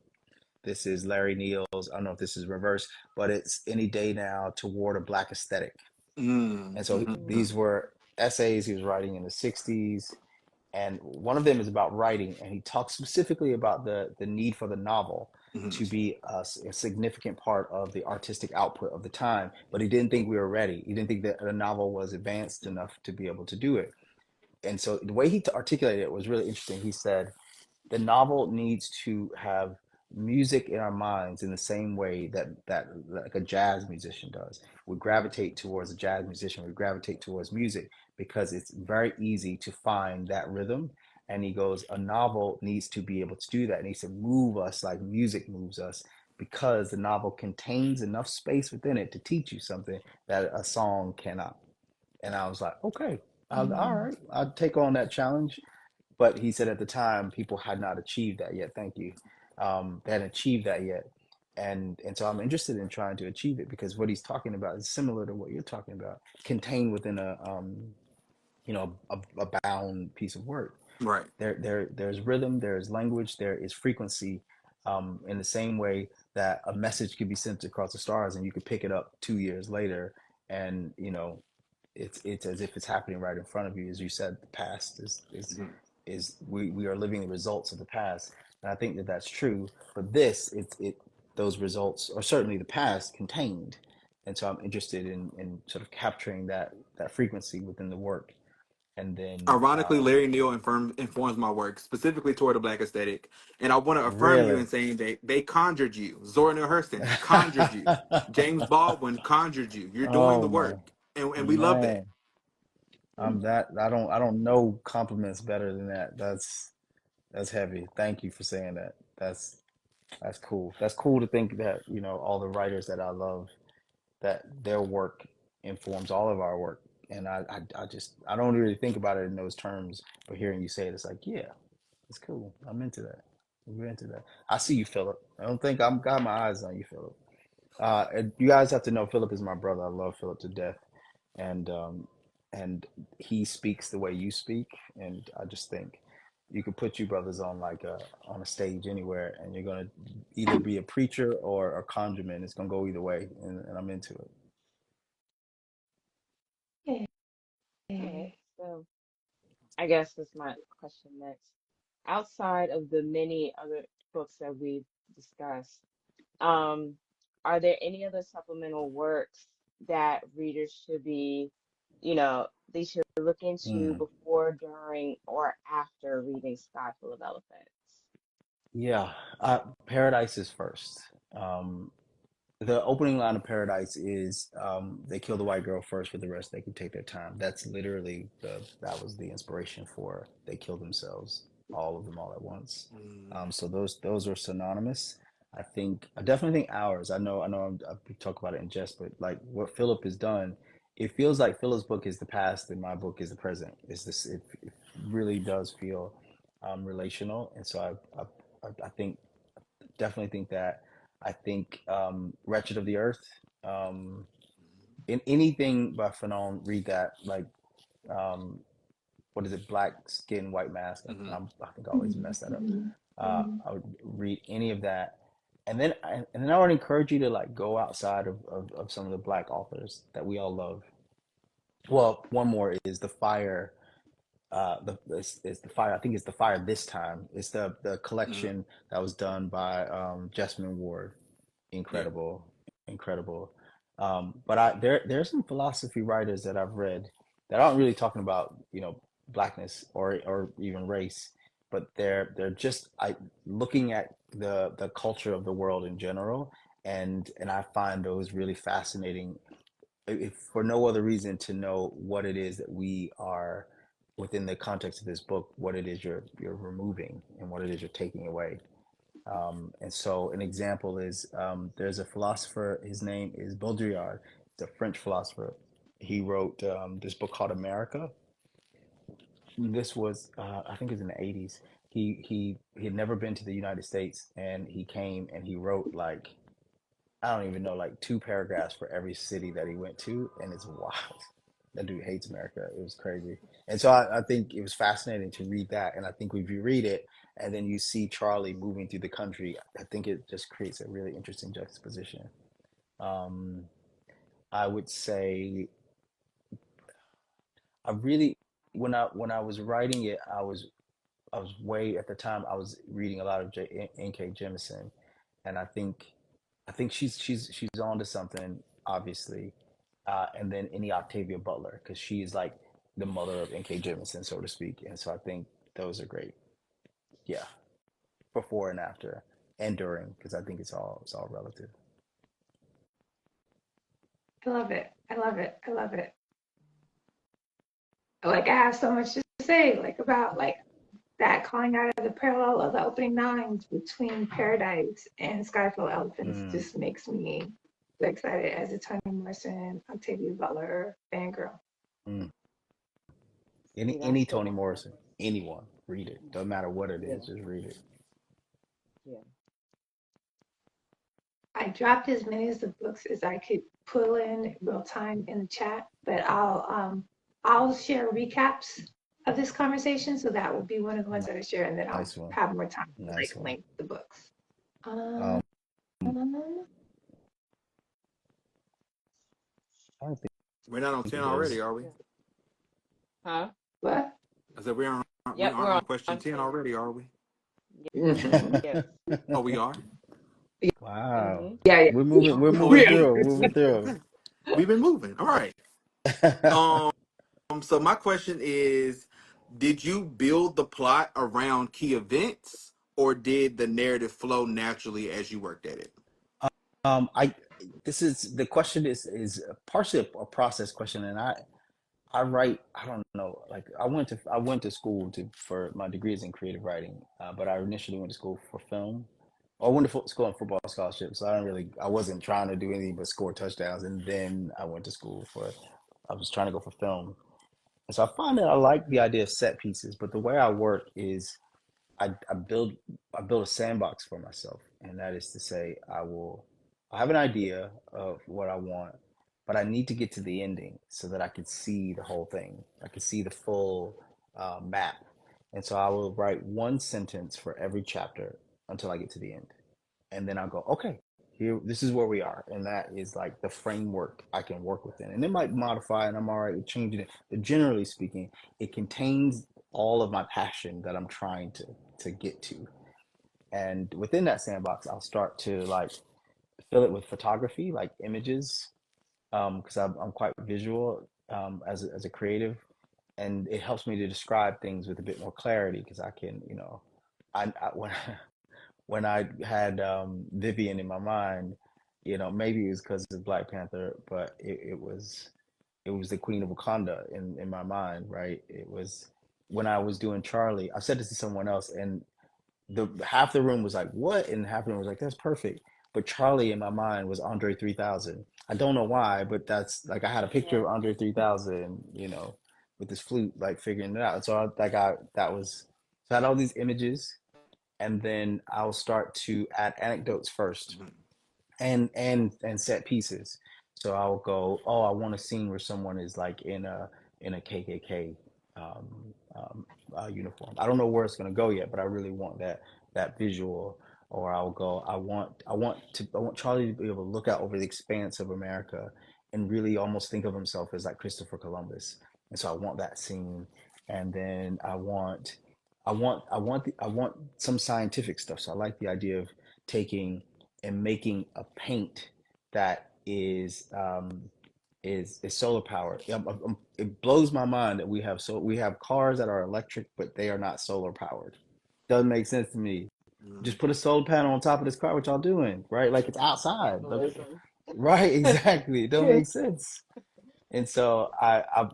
This is Larry Neal's. I don't know if this is reverse, but it's Any Day Now Toward a Black Aesthetic. Mm, And so mhm, these were essays he was writing in the 60s. And one of them is about writing, and he talks specifically about the need for the novel mhm, to be a significant part of the artistic output of the time. But he didn't think we were ready. He didn't think that the novel was advanced enough to be able to do it. And so the way he articulated it was really interesting. He said, the novel needs to have music in our minds in the same way that like a jazz musician does. We gravitate towards a jazz musician, we gravitate towards music because it's very easy to find that rhythm. And he goes, a novel needs to be able to do that. It needs to move us like music moves us, because the novel contains enough space within it to teach you something that a song cannot. And I was like, okay, all right, I'll take on that challenge. But he said at the time people had not achieved that yet. Thank you. They hadn't achieved that yet, and so I'm interested in trying to achieve it, because what he's talking about is similar to what you're talking about, contained within a bound piece of work. right. There's rhythm, there's language, there is frequency, in the same way that a message could be sent across the stars and you could pick it up 2 years later, and it's as if it's happening right in front of you. As you said, the past Mhm. is we are living the results of the past, and I think that that's true. But this those results are certainly the past contained, and so I'm interested in sort of capturing that frequency within the work, and then Ironically, Larry Neal informs my work specifically toward the black aesthetic, and I want to affirm you really. in saying that they conjured you. Zora Neale Hurston conjured you. James Baldwin conjured you. You're doing Oh the my work, and we love that. man, I don't know compliments better than that. That's heavy. Thank you for saying that. That's cool. That's cool to think that, all the writers that I love, that their work informs all of our work. And I don't really think about it in those terms, but hearing you say it, it's like, yeah, it's cool. I'm into that. We're into that. I see you, Philip. I don't think I'm got my eyes on you, Philip. And you guys have to know Philip is my brother. I love Philip to death, and he speaks the way you speak, and I just think you could put you brothers on a stage anywhere, and you're gonna either be a preacher or a conjurman. It's gonna go either way, and I'm into it. All right, so I guess that's my question next. Outside of the many other books that we've discussed, um, are there any other supplemental works that readers should be, they should look into Mm. before, during, or after reading Sky Full of Elephants? Yeah, Paradise is first. Um, the opening line of Paradise is, they kill the white girl first, for the rest they can take their time. That's literally that was the inspiration for They Kill Themselves, all of them all at once. Mm, So those are synonymous. I definitely think Ours. I talk about it in jest, but like what Philip has done, it feels like Philip's book is the past and my book is the present. It really does feel relational, and so I think definitely think that. I think Wretched of the Earth. Um, in anything by Fanon, read that. Like, um, what is it? Black Skin, White Mask. mhm. I think I always mess that up. I would read any of that, and then I would encourage you to like go outside of some of the Black authors that we all love. Well, one more is The Fire. it's the fire. I think it's the fire this time. It's the Mhm. collection that was done by Jessamine Ward. Yeah. Incredible, incredible. But there's some philosophy writers that I've read that aren't really talking about blackness or even race, but they're just looking at the culture of the world in general, and I find those really fascinating, if for no other reason to know what it is that we are within the context of this book, what it is you're removing and what it is you're taking away. And so an example is there's a philosopher, his name is Baudrillard. He's a French philosopher. He wrote this book called America. This was, I think it was in the 80s. He had never been to the United States, and he came and he wrote like, I don't even know, like 2 paragraphs for every city that he went to, and it's wild. That dude hates America. It was crazy. And so I think it was fascinating to read that. And I think if you read it and then you see Charlie moving through the country, I think it just creates a really interesting juxtaposition. Um, I would say I really, when I was writing it, I was way at the time I was reading a lot of N.K. Jemisin, and I think she's on to something, obviously. And then any Octavia Butler, because she's like the mother of N.K. Jemisin, so to speak. And so I think those are great. Yeah, before and after and during, because I think it's all relative. I love it. I love it. I love it. Like I have so much to say, like about like that calling out of the parallel of the opening lines between Paradise and Skyfall Elephants Mm, just makes me so excited as a Toni Morrison, Octavia Butler fangirl. mm. See, Any that's the Toni one. Morrison, anyone, read it. Doesn't matter what it Yeah, is, just read it. yeah. I dropped as many of the books as I could pull in real time in the chat, but I'll share recaps of this conversation, so that will be one of the ones that I share, and then I'll Nice one, have more time to like nice one. link the books. Um, Um, I don't We're not on think 10 there's. already, are we? Yeah. Huh? what? I said we Yep, we're aren't on on question 10 10. already, are we? Mm-hmm. Yes. Oh, we are. Wow, Mm-hmm. Yeah, yeah. we're moving. We're Oh, moving we through. We're Yeah. moving through. okay. We've been moving. All right. Um. So my question is, did you build the plot around key events, or did the narrative flow naturally as you worked at it? I this is the question is partially a process question, and I write. I don't know. Like I went to school for my degree is in creative writing, but I initially went to school for film. I went to school on football scholarship, so I wasn't trying to do anything but score touchdowns. And then I went to school I was trying to go for film, and so I find that I like the idea of set pieces, but the way I work is I build a sandbox for myself, and that is to say, I have an idea of what I want, but I need to get to the ending so that I can see the whole thing. I can see the full map, and so I will write one sentence for every chapter until I get to the end, and then I'll go, okay, here, this is where we are, and that is like the framework I can work within, and it might modify, and I'm all right with changing it, but generally speaking, it contains all of my passion that I'm trying to get to. And within that sandbox, I'll start to like fill it with photography, like images, because I'm quite visual as a creative, and it helps me to describe things with a bit more clarity because I can, when when I had Vivian in my mind, maybe it was because of Black Panther, but it was the Queen of Wakanda in my mind, right? It was when I was doing Charlie. I said this to someone else, and the half the room was like, "What?" and half the room was like, "That's perfect." But Charlie in my mind was Andre 3000. I don't know why, but that's like I had a picture Yeah. of Andre 3000, with this flute, like figuring it out. So I had all these images, and then I'll start to add anecdotes first Mhm. and set pieces. So I'll go, oh, I want a scene where someone is like in a KKK um, uniform. I don't know where it's gonna go yet, but I really want that visual. Or I'll go, I want Charlie to be able to look out over the expanse of America and really almost think of himself as like Christopher Columbus. And so I want that scene. and then I want some scientific stuff. So I like the idea of taking and making a paint that is solar powered. It blows my mind that we have cars that are electric, but they are not solar powered. Doesn't make sense to me. Mm. Just put a solar panel on top of this car. What y'all doing, right? Like it's outside. Cannibalism. Right? Exactly. It don't make sense. And so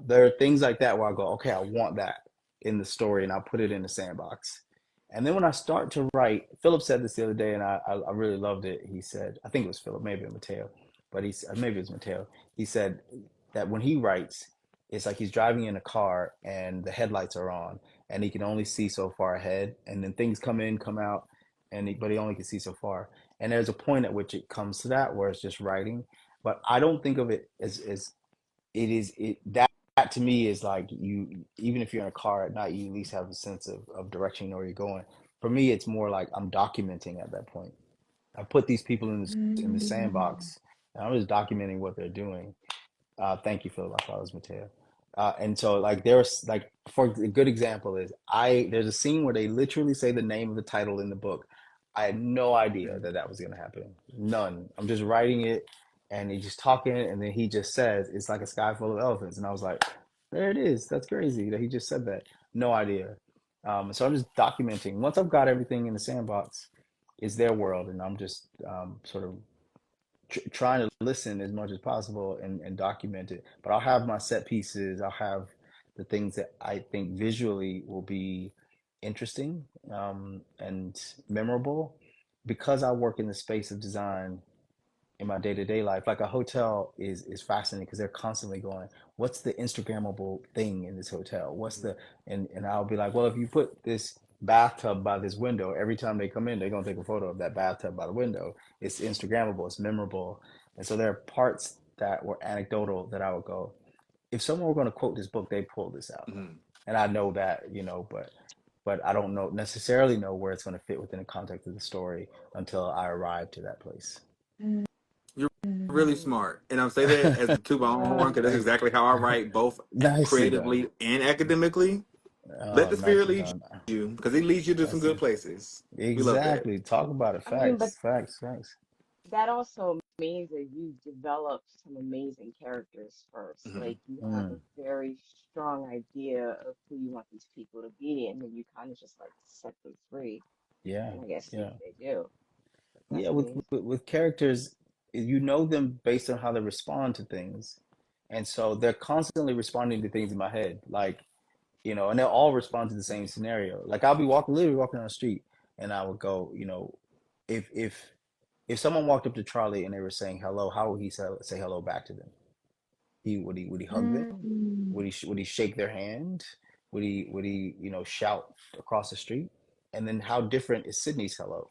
there are things like that where I go, okay, I want that in the story, and I'll put it in the sandbox. And then when I start to write, Philip said this the other day, and I really loved it. He said, I think it was Philip, maybe it was Mateo, but maybe it was Mateo. He said that when he writes, it's like he's driving in a car and the headlights are on, and he can only see so far ahead, and then things come in, come out, but he only can see so far. And there's a point at which it comes to that where it's just writing. But I don't think of it as that to me is like you, even if you're in a car at night, you at least have a sense of direction, you know where you're going. For me, it's more like I'm documenting at that point. I put these people in the sandbox, and I'm just documenting what they're doing. Thank you, Philip. I thought it was Mateo. And so, like, there's like, for a good example is there's a scene where they literally say the name of the title in the book. I had no idea that that was going to happen. None. I'm just writing it, and he's just talking, and then he just says, "It's like a sky full of elephants," and I was like, "There it is. That's crazy that he just said that." No idea. So I'm just documenting. Once I've got everything in the sandbox, it's their world, and I'm just sort of trying to listen as much as possible and document it. But I'll have my set pieces. I'll have the things that I think visually will be interesting and memorable because I work in the space of design in my day-to-day life. Like a hotel is fascinating because they're constantly going, what's the Instagrammable thing in this hotel? What's the and I'll be like, well, if you put this bathtub by this window, every time they come in, they're gonna take a photo of that bathtub by the window. It's Instagrammable, it's memorable. And so there are parts that were anecdotal that I would go, if someone were going to quote this book, they pull this out. Mhm. And I know that, but I don't necessarily know where it's going to fit within the context of the story until I arrive to that place. You're really smart, and I'm saying that as a toot my own horn because that's Thanks. exactly how I write, both Nicely done. creatively and academically. Let Oh, the spirit nicely lead done. you because it leads you to some That's good places. We love that. exactly. Talk about it. I mean, but Facts, facts, facts. that also means that you developed some amazing characters first. Hmm. Like you have a Mm, very strong idea of who you want these people to be, and then you kind of just like set them free, yeah, and I guess see yeah. what they do. Yeah, That's amazing. with characters, you know them based on how they respond to things. And so they're constantly responding to things in my head. Like, and they'll all respond to the same scenario. Like I'll be literally walking on the street, and I would go, if if someone walked up to Charlie and they were saying hello, how would he say hello back to them? Would he hug them? Would he shake their hand? Would he shout across the street? And then how different is Sydney's hello?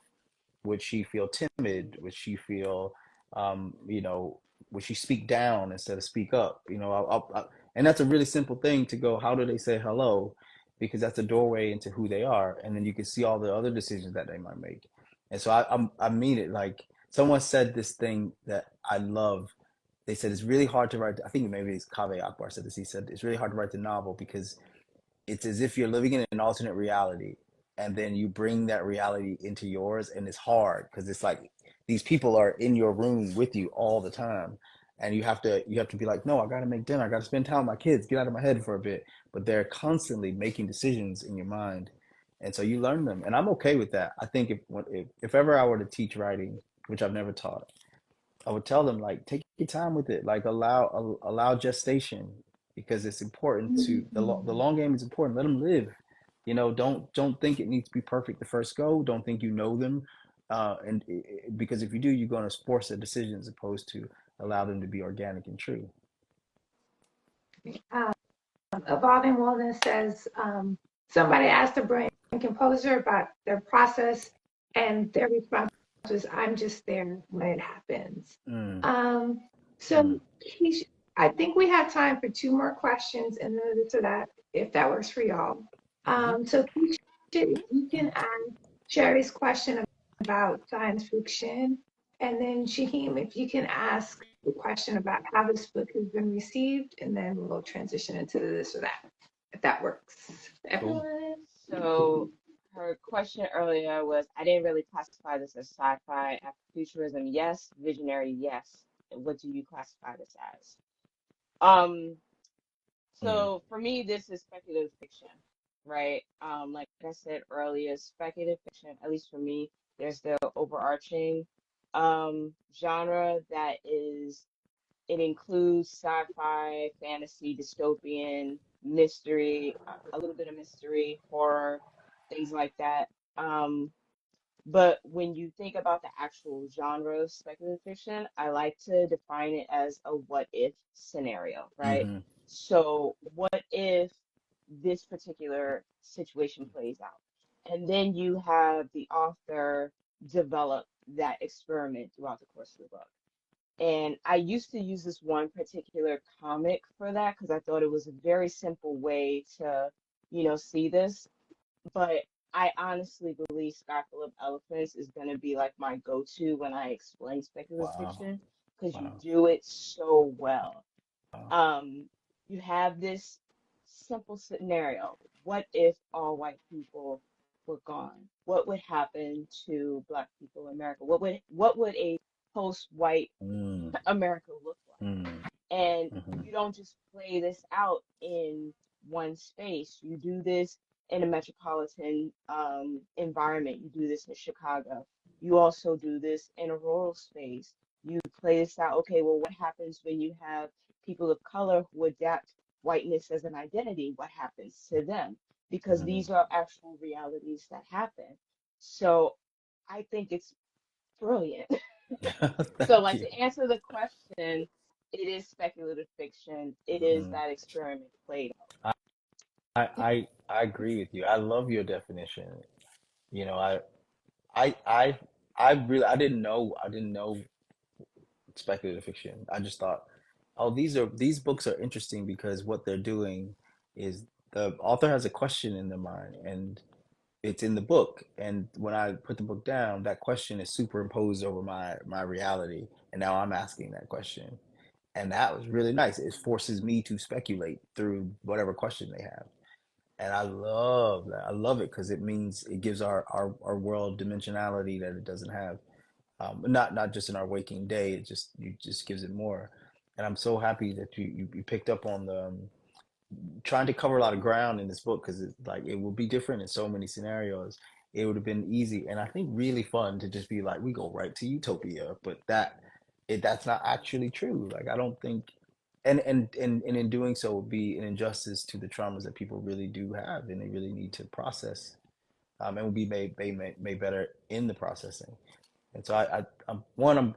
Would she feel timid? Would she feel, you know, would she speak down instead of speak up? And that's a really simple thing to go, how do they say hello? Because that's a doorway into who they are. And then you can see all the other decisions that they might make. And so I mean it. Like someone said this thing that I love. They said it's really hard to write. I think maybe it's Kaveh Akbar said this. He said it's really hard to write the novel because it's as if you're living in an alternate reality and then you bring that reality into yours, and it's hard because it's like these people are in your room with you all the time, and you have to be like, no, I got to make dinner, I got to spend time with my kids, get out of my head for a bit. But they're constantly making decisions in your mind, and so you learn them, and I'm okay with that. I think if ever I were to teach writing, which I've never taught, I would tell them, like, take your time with it, like allow gestation, because it's important to the long game is important. Let them live. Don't think it needs to be perfect the first go. Don't think you know them, and because if you do, you're going to force a decision as opposed to allow them to be organic and true. Um, Evolving Wellness says somebody asked a brilliant composer about their process, and their response was, "I'm just there when it happens." Mm, Um, mm. so I think we have time for two more questions, and then this or that, if that works for y'all. Hmm. So Keisha, if you can ask Sherry's question about science fiction, and then Shaheem, if you can ask the question about how this book has been received, and then we'll transition into this or that, if that works. Cool. Everyone? So her question earlier was, I didn't really classify this as sci-fi. Afrofuturism, yes. Visionary, yes. What do you classify this as? Um, Mm. so for me, this is speculative fiction, right? Like I said earlier, speculative fiction, at least for me, there's the overarching genre that is, it includes sci-fi, fantasy, dystopian, mystery, a little bit of mystery, horror, things like that. But when you think about the actual genre of speculative fiction, I like to define it as a what if scenario, right? Mm-hmm. So, what if this particular situation plays out? And then you have the author develop that experiment throughout the course of the book. And I used to use this one particular comic for that because I thought it was a very simple way to, see this. But I honestly believe Sky Full of Elephants is going to be like my go-to when I explain speculative Wow. fiction because you Wow. do it so well. Wow. Um, you have this simple scenario. What if all white people were gone? What would happen to Black people in America? What would a post-white Mm. America look like? Mm. And Mm-hmm. you don't just play this out in one space. You do this in a metropolitan environment. You do this in Chicago. You also do this in a rural space. You play this out. Okay, well, what happens when you have people of color who adapt whiteness as an identity? What happens to them? Because Mm-hmm. these are actual realities that happen. So I think it's brilliant. So, Thank like, you. to answer the question, it is speculative fiction. It is Mm-hmm. that experiment played I, I agree with you. I love your definition. You know, I I I didn't know speculative fiction. I just thought, oh, these books are interesting because what they're doing is the author has a question in their mind and it's in the book. And when I put the book down, that question is superimposed over my reality. And now I'm asking that question. And that was really nice. It forces me to speculate through whatever question they have. And I love that. I love it because it means it gives our world dimensionality that it doesn't have. Not just in our waking day. It just gives it more. And I'm so happy that you picked up on the trying to cover a lot of ground in this book because it will be different in so many scenarios. It would have been easy and I think really fun to just be like, we go right to utopia, but that's not actually true. Like I don't think, and in doing so would be an injustice to the traumas that people really do have and they really need to process, and will be made better in the processing. And so I'm one,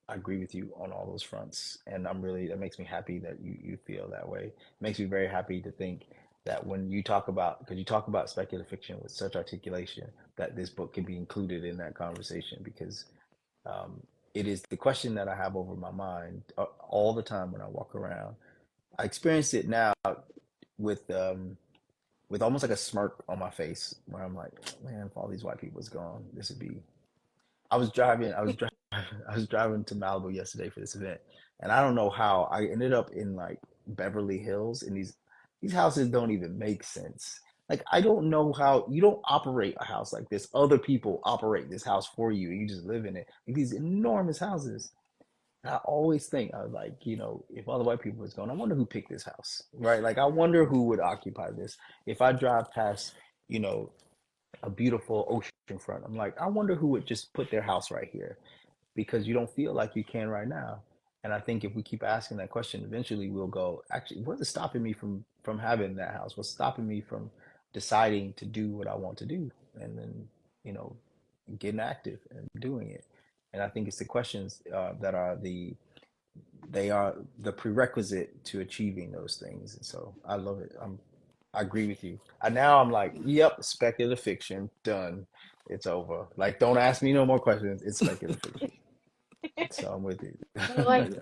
I agree with you on all those fronts, and that makes me happy that you feel that way. It makes me very happy to think that when you talk about, because you talk about speculative fiction with such articulation, that this book can be included in that conversation because um, it is the question that I have over my mind all the time when I walk around. I experience it now with almost like a smirk on my face, where I'm like, man, if all these white people was gone, this would be I was driving to Malibu yesterday for this event, and I don't know how I ended up in like Beverly Hills, and these houses don't even make sense. Like I don't know how you don't operate a house like this. Other people operate this house for you, and you just live in it. Like these enormous houses. And I always think I was like, if all the white people was gone, I wonder who picked this house, right? Like I wonder who would occupy this. If I drive past, you know, a beautiful ocean front, I'm like, I wonder who would just put their house right here because you don't feel like you can right now. And I think if we keep asking that question, eventually we'll go, actually, what is stopping me from having that house? What's stopping me from deciding to do what I want to do? And then, you know, getting active and doing it. And I think it's the questions that are they are the prerequisite to achieving those things. And so I love it. I agree with you. And now I'm like, yep, speculative fiction, done. It's over. Like, don't ask me no more questions. It's speculative fiction. So I'm with you. But like,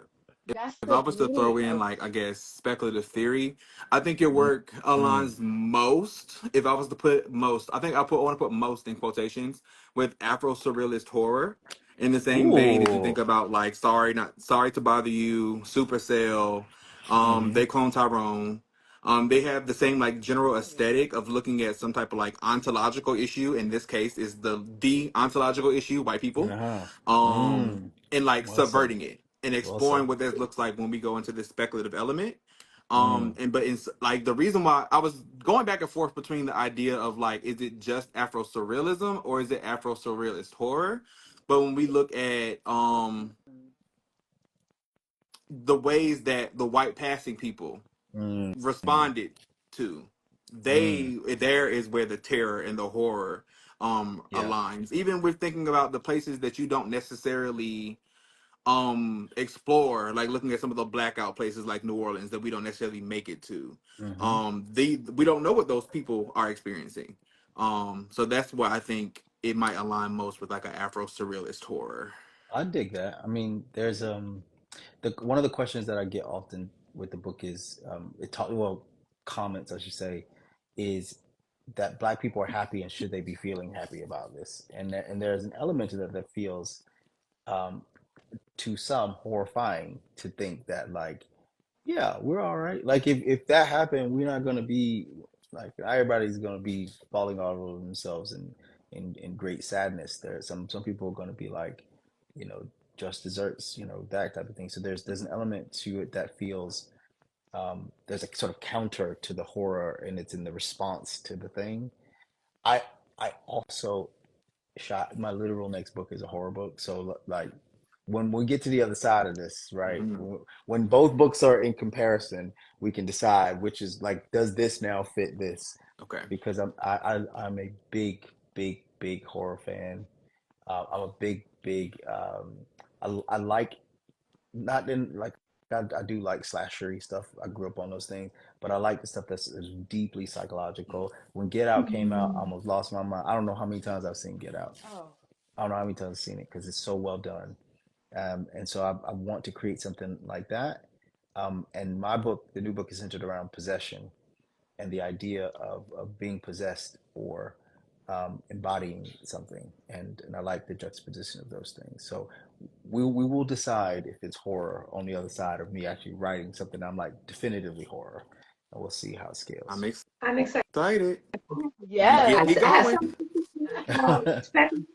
that's If the I was to beauty throw in, of. like, I guess speculative theory, I think your Mm, work mm. aligns most. If I was to put most, I think I want to put most in quotations with Afro surrealist horror. In the same vein, if you Ooh. think about like Sorry to Bother You, Supercell, Mm-hmm. They Clone Tyrone. They have the same like general aesthetic of looking at some type of like ontological issue. In this case, is the ontological issue, white people, Uh-huh. um, Mm. and like Well said. subverting it and Well exploring said. what that looks like when we go into this speculative element. Mm. And but in like the reason why I was going back and forth between the idea of like, is it just Afro surrealism or is it Afro surrealist horror? But when we look at the ways that the white passing people Mm. responded to, Mm. there is where the terror and the horror Yeah. aligns. Even with thinking about the places that you don't necessarily explore, like looking at some of the blackout places like New Orleans that we don't necessarily make it to. Mm-hmm. We don't know what those people are experiencing. So that's why I think it might align most with like an Afro surrealist horror. I dig that. I mean, there's the one of the questions that I get often with the book is well, comments I should say, is that Black people are happy and should they be feeling happy about this? And there's an element to that that feels um to some horrifying to think that like, yeah, we're all right. Like if that happened, we're not gonna be like everybody's gonna be falling all over themselves in great sadness. There, some people are gonna be like, you know, just desserts, you know, that type of thing. So there's an element to it that feels there's a sort of counter to the horror, and it's in the response to the thing. I I also shot my literal next book is a horror book. So like when we get to the other side of this, right? Mhm. When both books are in comparison, we can decide which is like, does this now fit this? Okay. Because I'm a big horror fan. I'm a big I like not in like I do like slashery stuff. I grew up on those things, but I like the stuff that's is deeply psychological. When Get Out came out, I Mhm. almost lost my mind. I don't know how many times I've seen Get Out. Oh, I don't know how many times I've seen it because it's so well done. And so I want to create something like that. And my book, the new book, is centered around possession and the idea of being possessed or embodying something. And I like the juxtaposition of those things. So we will decide if it's horror on the other side of me actually writing something I'm like definitively horror. And we'll see how it I'm scales. I'm excited. excited. You get yes. me I have going. some speculative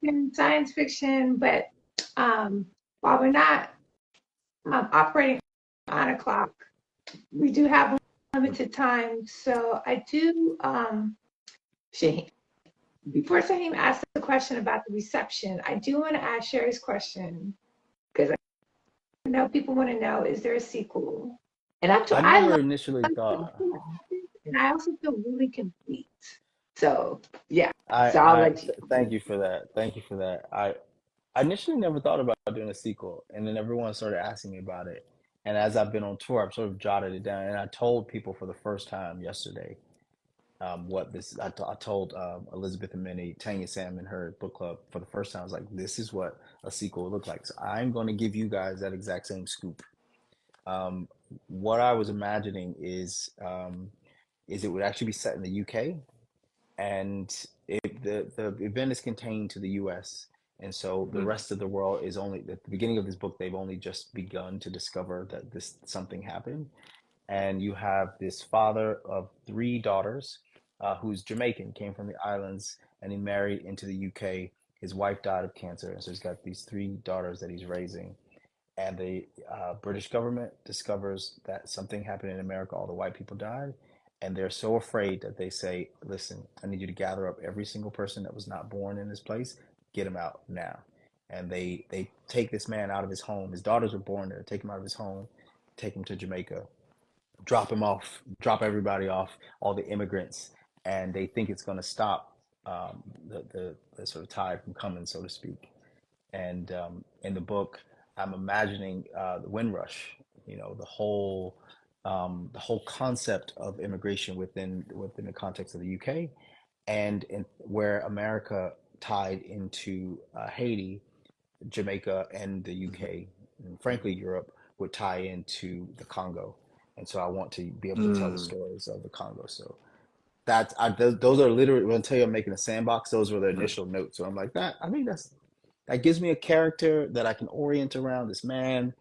fiction, science fiction, but while we're not operating on a clock, we do have limited time. So I do, Shaheen, before Shaheen asks the question about the reception, I do want to ask Sherry's question because I know people want to know, is there a sequel? And I I never love initially thought. it, and I also feel really complete. So yeah, I so I'll I let you. thank you for that. Thank you for that. I initially never thought about doing a sequel, and then everyone started asking me about it. And as I've been on tour, I've sort of jotted it down, and I told people for the first time yesterday what this. I told Elizabeth and Minnie, Tanya Sam, and her book club for the first time. I was like, "This is what a sequel would look like." So I'm going to give you guys that exact same scoop. Um, what I was imagining is it would actually be set in the UK, and the event is contained to the U.S. And so the Mhm. rest of the world is only at the beginning of this book. They've only just begun to discover that this something happened. And you have this father of three daughters, who's Jamaican, came from the islands, and he married into the UK. His wife died of cancer, and so he's got these three daughters that he's raising. And the British government discovers that something happened in America. All the white people died, and they're so afraid that they say, "Listen, I need you to gather up every single person that was not born in this place, get him out now." And they take this man out of his home. His daughters were born there. Take him out of his home, take him to Jamaica, drop him off, drop everybody off, all the immigrants, and they think it's going to stop the sort of tide from coming, so to speak. And in the book, I'm imagining the Windrush. You know, the whole concept of immigration within the context of the UK, and where America tied into Haiti, Jamaica, and the Mhm. UK, and frankly Europe would tie into the Congo. And so I want to be able to tell the Mm. stories of the Congo. So those are literally, when I tell you I'm making a sandbox, those were the Mhm. initial notes. So I'm like, that I think that gives me a character that I can orient around this man.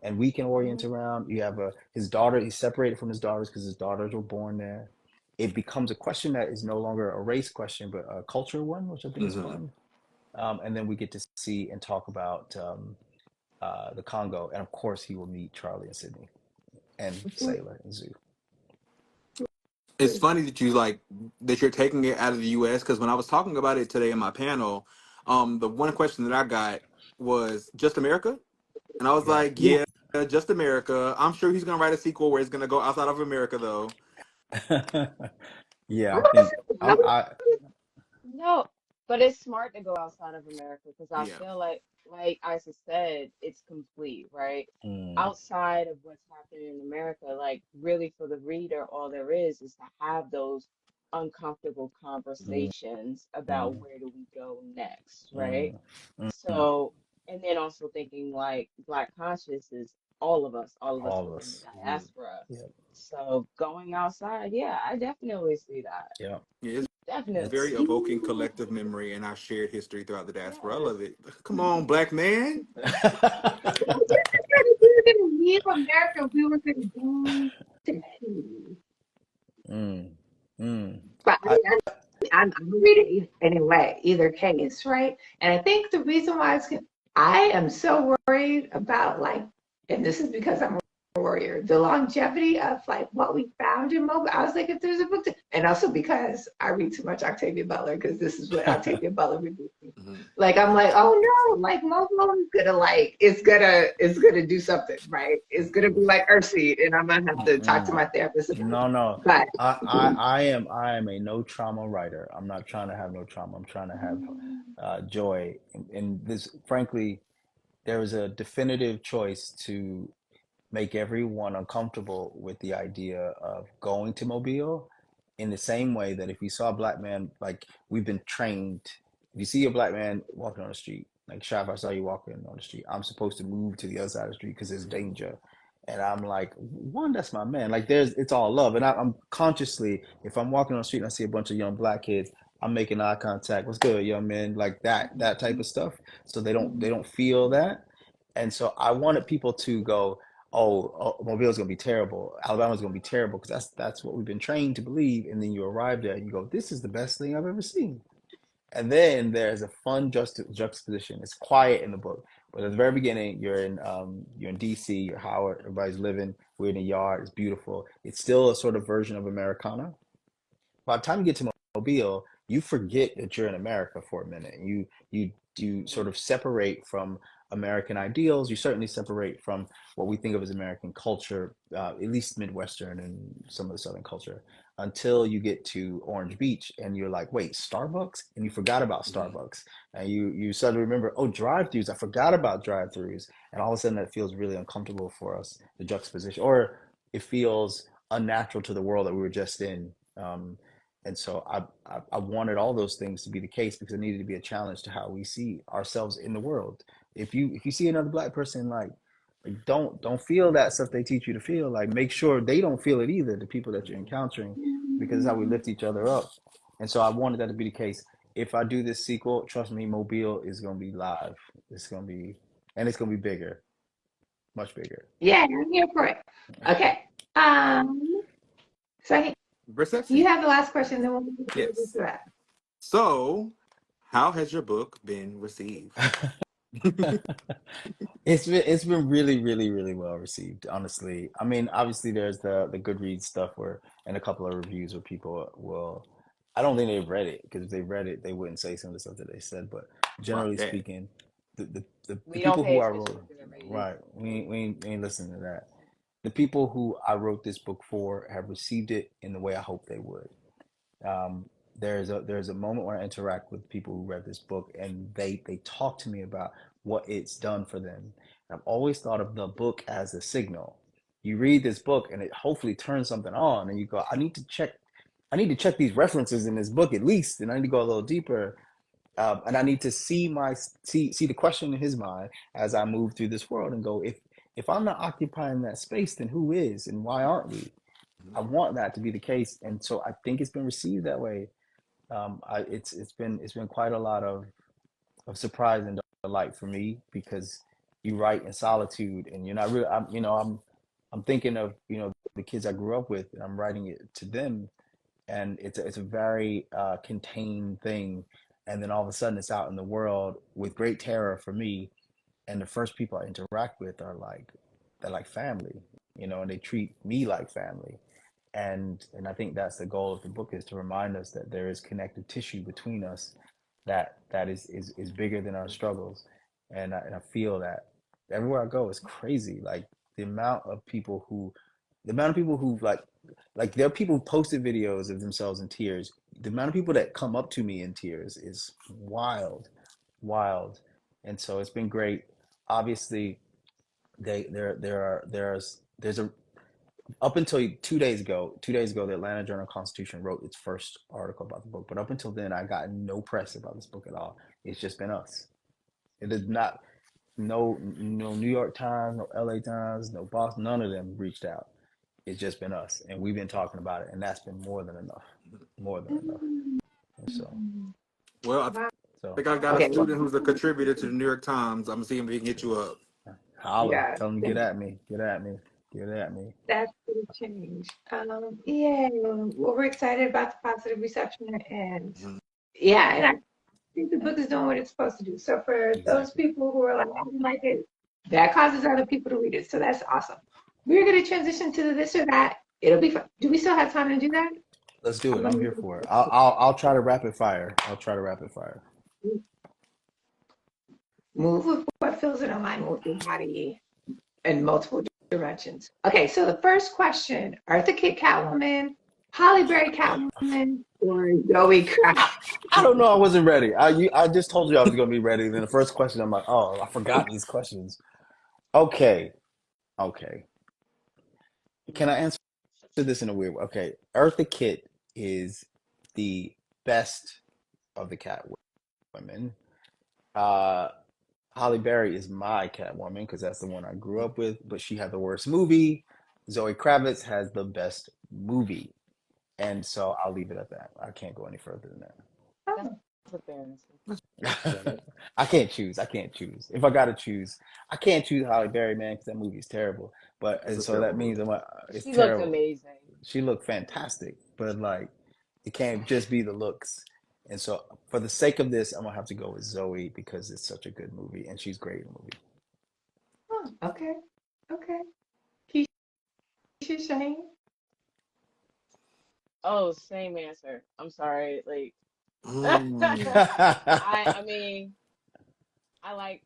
and we can orient around. You have his daughter. He's separated from his daughters because his daughters were born there. It becomes a question that is no longer a race question, but a culture one, which I think is Mm-hmm. fun. And then we get to see and talk about the Congo, and of course, he will meet Charlie and Sidney and Sailor and Zoo. It's funny that you're taking it out of the U.S. because when I was talking about it today in my panel, the one question that I got was just America, and I was Yeah. like, yeah, just America. I'm sure he's gonna write a sequel where it's gonna go outside of America though. Yeah, I think I No, but it's smart to go outside of America because I Yeah. feel like Isa said, it's complete, right? mm, Outside of what's happening in America, like really for the reader, all there is to have those uncomfortable mm, conversations about mm, where do we go next, right? mm, mm, So, and then also thinking like Black conscious is all of us all of within the us. Mhm. diaspora. Yep, So going outside, yeah, I definitely see that. yep. Yeah, it's It's very Definitely. evoking collective memory and our shared history throughout the diaspora. I Yes. love it. Come on, black man. We were going to leave America. We were going to go to Haiti. mm, mm. But I I'm reading anyway, either case, right? And I think the reason why I am so worried about like, and this is because I'm a warrior, the longevity of like what we found in Mobile. I was like, if there's a book, and also because I read too much Octavia Butler, because this is what Octavia Butler would do. Mhm. Like I'm like, oh no, like Mobile is gonna like it's gonna do something, right? It's gonna be like Earthseed, and I'm gonna have to talk to mm. my therapist about it. No, no. But I am a no trauma writer. I'm not trying to have no trauma. I'm trying to have joy. And this, frankly, there was a definitive choice to make everyone uncomfortable with the idea of going to Mobile in the same way that if you saw a black man, like we've been trained, if you see a black man walking on the street, like Shaf, I saw you walking on the street, I'm supposed to move to the other side of the street because there's danger. And I'm like, one, that's my man. Like it's all love. And I'm consciously, if I'm walking on the street and I see a bunch of young black kids, I'm making eye contact. What's good, young man? Like that type of stuff. So they don't feel that. And so I wanted people to go, Mobile's going to be terrible. Alabama's going to be terrible because that's what we've been trained to believe. And then you arrive there and you go, this is the best thing I've ever seen. And then there's a fun juxtaposition. It's quiet in the book, but at the very beginning, you're in DC, you're Howard, everybody's living. We're in a yard. It's beautiful. It's still a sort of version of Americana. By the time you get to Mobile, you forget that you're in America for a minute. You sort of separate from American ideals. You certainly separate from what we think of as American culture, at least Midwestern and some of the Southern culture, until you get to Orange Beach and you're like, wait, Starbucks? And you forgot about Mhm. Starbucks. And you suddenly remember, oh, drive-throughs. I forgot about drive-throughs. And all of a sudden that feels really uncomfortable for us, the juxtaposition, or it feels unnatural to the world that we were just in. And so I wanted all those things to be the case because it needed to be a challenge to how we see ourselves in the world. If you see another black person, like don't feel that stuff they teach you to feel. Like make sure they don't feel it either, the people that you're encountering, because it's how we lift each other up. And so I wanted that to be the case. If I do this sequel, trust me, Mobile is gonna be live. It's gonna be bigger, much bigger. yeah, I'm here for it. Okay. So you Perception. have the last question, then we'll move to Yes. that. So, how has your book been received? It's been really, really, really well received, honestly. I mean, obviously there's the Goodreads stuff where and a couple of reviews where people will I don't think they've read it because if they read it, they wouldn't say some of the stuff that they said. But Wow, generally dad. speaking, the We don't people who pay I attention wrote, to the ratings. right, we ain't listening to that. The people who I wrote this book for have received it in the way I hope they would. Um, there's a moment when I interact with people who read this book and they talk to me about what it's done for them. And I've always thought of the book as a signal. You read this book and it hopefully turns something on, and you go, I need to check these references in this book at least, and I need to go a little deeper. And I need to see the question in his mind as I move through this world and go, if I'm not occupying that space, then who is, and why aren't we? I want that to be the case, and so I think it's been received that way. It's been quite a lot of surprise and delight for me because you write in solitude, and you're not really. I'm thinking of the kids I grew up with, and I'm writing it to them, and it's a very contained thing, and then all of a sudden it's out in the world with great terror for me, and the first people I interact with are like they're like family, and they treat me like family, and I think that's the goal of the book, is to remind us that there is connective tissue between us that is bigger than our struggles, and I feel that everywhere I go is crazy, like the amount of people who like there are people who posted videos of themselves in tears. The amount of people that come up to me in tears is wild, wild, and so it's been great. Obviously, there's a up until 2 days ago, the Atlanta Journal-Constitution wrote its first article about the book. But up until then, I got no press about this book at all. It's just been us. It is not no New York Times, no LA Times, no Boston. None of them reached out. It's just been us, and we've been talking about it, and that's been more than enough. More than enough. And so, Well, I Wow. think I got a Okay. student who's a contributor to the New York Times. I'm gonna see if he can hit you up. holla, Yeah, tell them to get at me, get at me, get at me. that's going to change. Yeah, well, we're excited about the positive reception, and yeah, and I think the book is doing what it's supposed to do. So for those Exactly. people who are like, I didn't like it, that causes other people to read it. So that's awesome. We're going to transition to the this or that. It'll be fun. Do we still have time to do that? Let's do I'm it. going I'm to here for it. I'll try to rapid fire. I'll try to rapid fire. move with what feels in alignment with your body in multiple dimensions. Okay, so the first question, Eartha Kitt Catwoman, Holly Berry Catwoman, or Zoe Kravitz? I don't know. I wasn't ready. I just told you I was going to be ready. Then the first question, I'm like, oh, I forgot these questions. Okay. Okay. Can I answer this in a weird way? Okay. Eartha Kitt is the best of the Catwomen. Uh, Holly Berry is my Catwoman because that's the one I grew up with, but she had the worst movie. Zoe Kravitz has the best movie. And so I'll leave it at that. I can't go any further than that. That's Oh, a fair answer. I can't choose. I can't choose. If I gotta choose, I can't choose Holly Berry, man, because that movie is terrible. But It's and a so that terrible means movie. it's She looked terrible. amazing. She looked fantastic, but like it can't just be the looks. And so for the sake of this, I'm gonna have to go with Zoe because it's such a good movie and she's great in the movie. oh, okay, okay. Keisha, Shane? Oh, same answer. I'm sorry. Like, Mm. I mean, I like,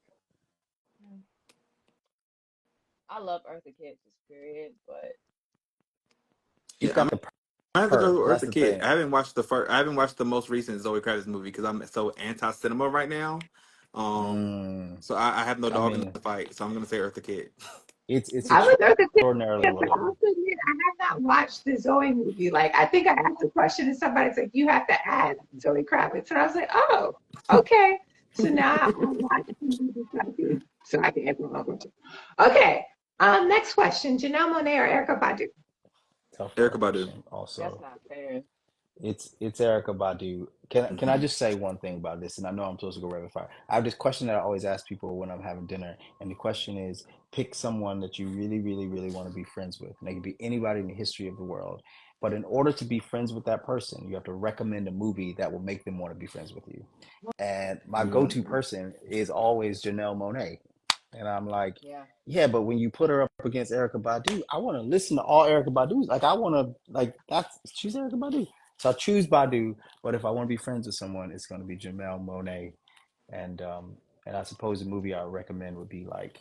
I love Eartha Kitt, just period. But She's Yeah, got the I have to go perk. with That's Eartha the Kitt. thing. I haven't watched the most recent Zoe Kravitz movie because I'm so anti-cinema right now. Um, Mm, so I have no I dog in mean, the fight. So I'm gonna say Eartha Kitt. it's I was Eartha Kitt, extraordinarily but well I done. also admit I have not watched the Zoe movie. Like, I think I asked a question and somebody's like, you have to add Zoe Kravitz. And I was like, oh, okay. So now I'm watching the movie so I can answer my question. Okay. Next question, Janelle Monáe or Erica Badu? Tough Erykah Badu. question. that's Also, not fair. it's Erica Badu. Can I Mhm. just say one thing about this? And I know I'm supposed to go rapid fire. I have this question that I always ask people when I'm having dinner, and the question is: pick someone that you really, really, really want to be friends with. And they can be anybody in the history of the world. But in order to be friends with that person, you have to recommend a movie that will make them want to be friends with you. And my go-to Mhm. person is always Janelle Monáe. And I'm like, Yeah. yeah, but when you put her up against Erica Badu, I want to listen to all Erica Badu's. Like, I want to, like, she's Erica Badu. So I choose Badu, but if I want to be friends with someone, it's going to be Janelle Monáe. And and I suppose the movie I would recommend would be like,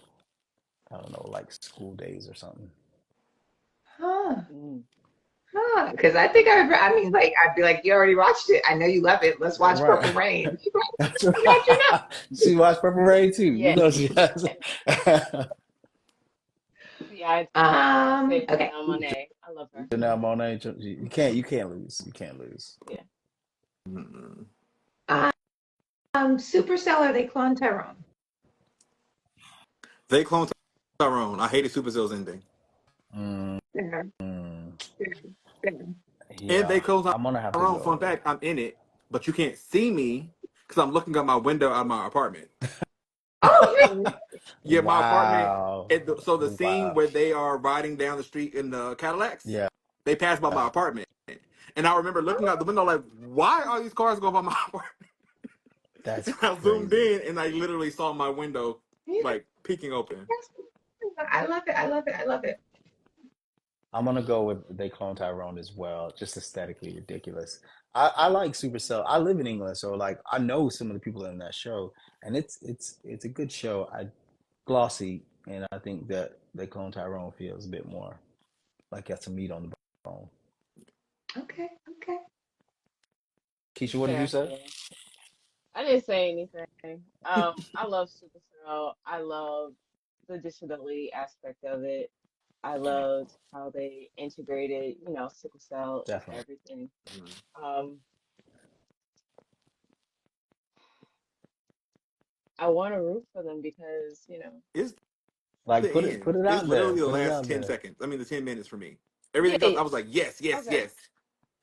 I don't know, like School Days or something. Huh. Mm. Huh. Because I think I mean, like, I'd be like, you already watched it. I know you love it. Let's watch Right. Purple Rain. She'd be like, That's how'd you know? right. She watched Purple Rain too. You Yeah. know she has. See, I say Okay. Janelle Monáe. I love her. Janelle Monáe, you can't lose. You can't lose. Yeah. Mhm. Supercell or they clone Tyrone? They cloned Tyrone. I hated Supercell's ending. Mm, Fair, fair, fair. And yeah, they cloned I'm gonna have to Tyrone. go Fun with. fact: I'm in it, but you can't see me because I'm looking out my window out my apartment. Oh, Yeah, my apartment. Wow. So the scene Wow. where they are riding down the street in the Cadillacs, Yeah. they pass by my apartment, and I remember looking out the window like, why are these cars going by my apartment? That's And I zoomed crazy. in and I literally saw my window Yeah, like peeking open. I love it. I love it. I love it. I'm gonna go with They Clone Tyrone as well. Just aesthetically ridiculous. I like Supercell. I live in England, so like I know some of the people in that show, and it's a good show. I glossy, and I think that They Clone Tyrone feels a bit more like got some meat on the bone. Okay. Okay. Keisha, what did you Fair, say? yeah. I didn't say anything. I love Supercell. I love the disability aspect of it. I loved how they integrated, sickle cell into Definitely. everything. Mhm. Um, I want to root for them because, It's Like the put end. it It's out there. literally the Put it last out 10 there. seconds. I mean, the 10 minutes for me. yeah, Everything else, I was like, yes, yes, okay. yes.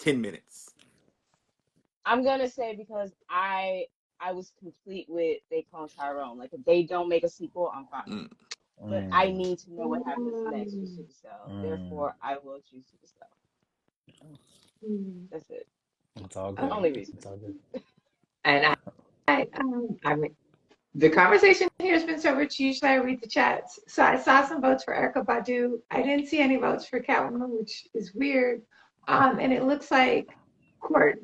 10 minutes. I'm gonna say because I was complete with They Clone Tyrone. Like if they don't make a sequel, I'm fine. Mm. But I Mm, need to know what happens next with Supercell. mm. Therefore, I will choose Supercell. Mm. That's it. It's all good. Only reason. It's all good. And I mean, the conversation here has been so rich. Usually I read the chats. So I saw some votes for Erica Badu. I didn't see any votes for Catwoman, which is weird. And it looks like Court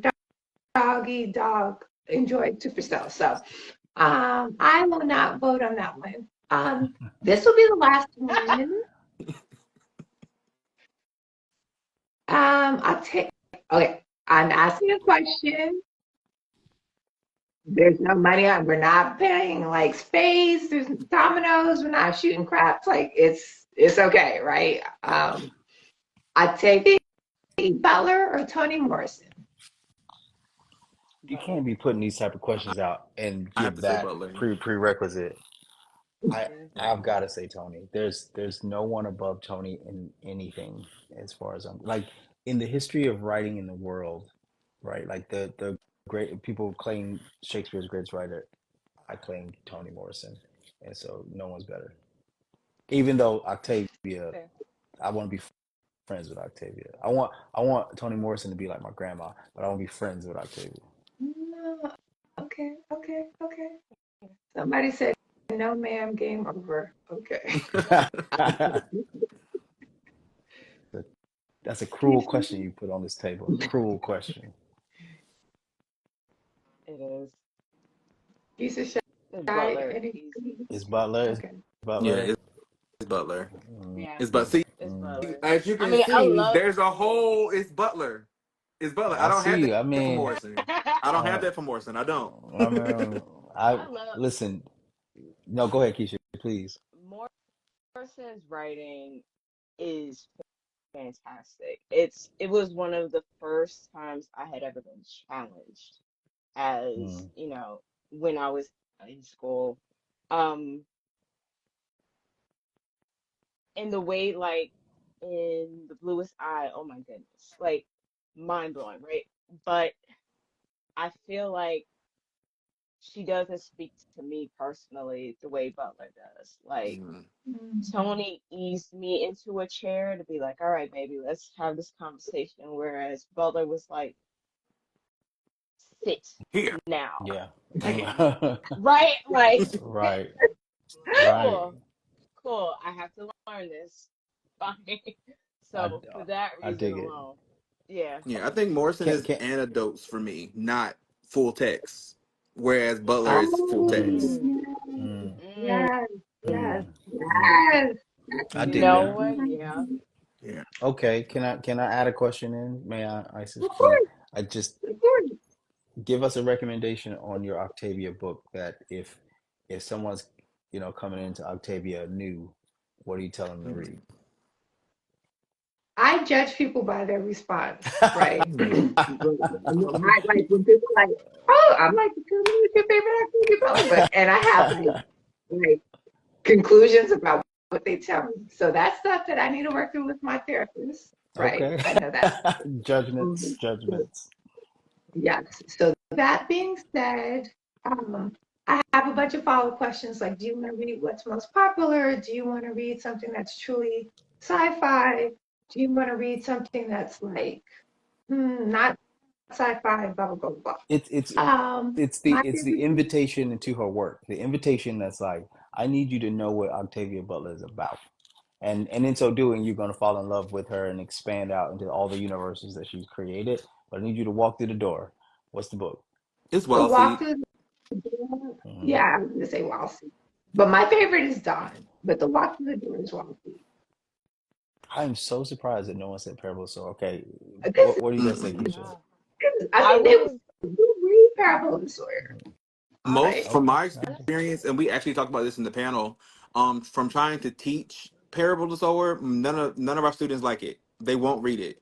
Doggy Dog enjoyed Supercell. So I will not vote on that one. This will be the last one. I'll take, okay, I'm asking a question. There's no money on, we're not paying like space, there's dominoes, we're not shooting craps, like it's okay, right? I take Butler or Toni Morrison. You Butler. can't be putting these type of questions out and I have give to say that Butler. prerequisite. I Yeah. I've got to say Tony. There's no one above Tony in anything as far as I'm like in the history of writing in the world, right? Like the great people claim Shakespeare's greatest writer. I claim Toni Morrison, and so no one's better. Even though Octavia, Fair. I want to be friends with Octavia. I want Toni Morrison to be like my grandma, but I want to be friends with Octavia. No, okay, okay, okay. Somebody said no ma'am, game over. Okay. That's a cruel question you put on this table. Cruel question. It is. He's a It's shy Butler. Eddie. Easy. Is Butler? Is Okay. Yeah, Butler? it's Butler. Mm, Yeah. It's but see, It's mm. Butler. as you I can mean, I see, love there's a Toni. whole. It's Butler. It's Butler. I I don't have see. I that for mean, Morrison. I don't have uh, that for Morrison. I don't. I mean, I I love listen. No, go ahead, Keisha, please. Morrison's writing is fantastic. It was one of the first times I had ever been challenged as, Mm. when I was in school. Um, and the way like in The Bluest Eye, oh my goodness, like mind blowing, right? But I feel like she doesn't speak to me personally the way Butler does. Like Mm. Tony eased me into a chair to be like, all right, baby, let's have this conversation. Whereas Butler was like, sit Here. now. Yeah. And right, like, Right. Right. cool, cool. I have to learn this. Fine. I So for that I reason dig it. alone, yeah. Yeah, I think Morrison is Can anecdotes for me, not full text. Whereas Butler is full Oh, mm, text. Mm, mm, mm. yes, yes, mm, mm. yes. I You dig know that. what? Yeah. Yeah. Okay, can I add a question in? May I, Isis, Of please? course, I just of course. give us a recommendation on your Octavia book that if someone's coming into Octavia new, what are you telling them to read? Mm. I judge people by their response, right? Mm. Like when people are like, oh, I'm like, tell me what's your favorite activity color, but and I have like conclusions about what they tell me. So that's stuff that I need to work through with my therapist, right? Okay. I know that. Judgments, So judgments. yes. So that being said, I have a bunch of follow-up questions like, do you want to read what's most popular? Do you want to read something that's truly sci-fi? Do you want to read something that's like, not sci-fi, blah, blah, blah, blah. It's it's it's the My it's the favorite, invitation into her work. The invitation that's like, I need you to know what Octavia Butler is about. And in so doing, you're going to fall in love with her and expand out into all the universes that she's created. But I need you to walk through the door. What's the book? It's the Wild walk Seed. through the door, Hmm. yeah, I was going to say Wall Street. But my favorite is Dawn, but the walk through the door is Wall Street. I'm so surprised that no one said Parable. So, okay, This what do you guys say, Mm-mm. Keisha? Ah, I I mean, they was do read Parable of Sawyer. I Most Like, from Okay, my nice. experience, and we actually talked about this in the panel, from trying to teach Parable to Sower, none of our students like it. They won't read it.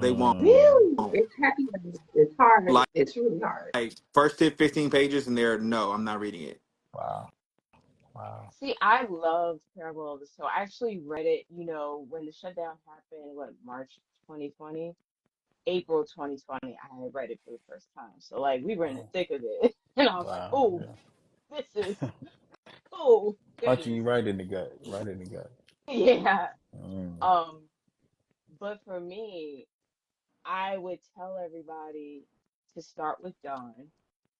They won't. Mm, really, it's heavy. It's hard. Like It's really hard. first 15 pages, and they're no, I'm not reading it. wow, wow. see. I loved Parable of the Soul. I actually read it. When the shutdown happened, what, March 2020, April 2020. I had read it for the first time. So like we were in the Oh, thick of it, and I was like, wow. oh, this is oh Punching goodness, you right in the gut, right in the gut. yeah. Mm, Um, but for me, I would tell everybody to start with Dawn,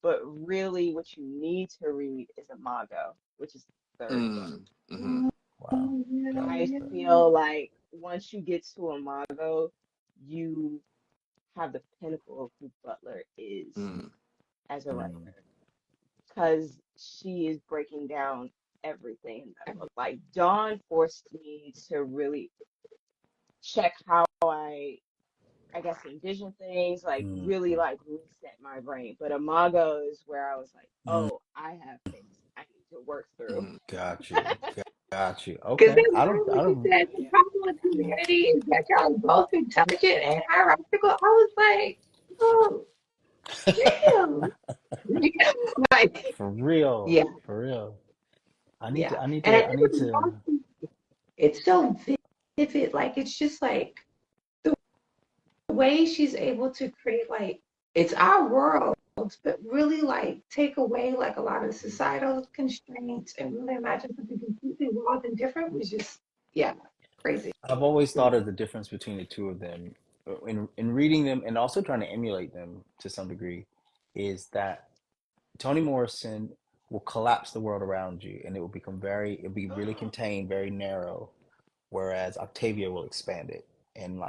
but really what you need to read is Imago, which is the third book. Mm, mm-hmm, Oh, wow. yeah, I Gotcha. yeah. feel like once you get to Imago, you have the pinnacle of who Butler is mm, as a writer, Mm, because she is breaking down everything in that book. Like Dawn forced me to really check how I guess envision things, like mm, really like reset my brain. But Imago is where I was like, mm. oh, I have things I need to work through. mm. Got you. Got you. Because Okay. then I when you don't. said the Yeah. problem with humanity is that y'all are both intelligent and hierarchical, I was like, oh, damn. Like, For real. yeah, For real. yeah. I need And I to, I think need with to. Boston, it's so vivid. Like, it's just like the way she's able to create, like, it's our world, but really, like, take away, like, a lot of societal constraints and really imagine something completely wild and different was just, yeah, crazy. I've always thought of Crazy. the difference between the two of them in reading them and also trying to emulate them to some degree is that Toni Morrison will collapse the world around you and it will become it'll be really contained, very narrow, whereas Octavia will expand it and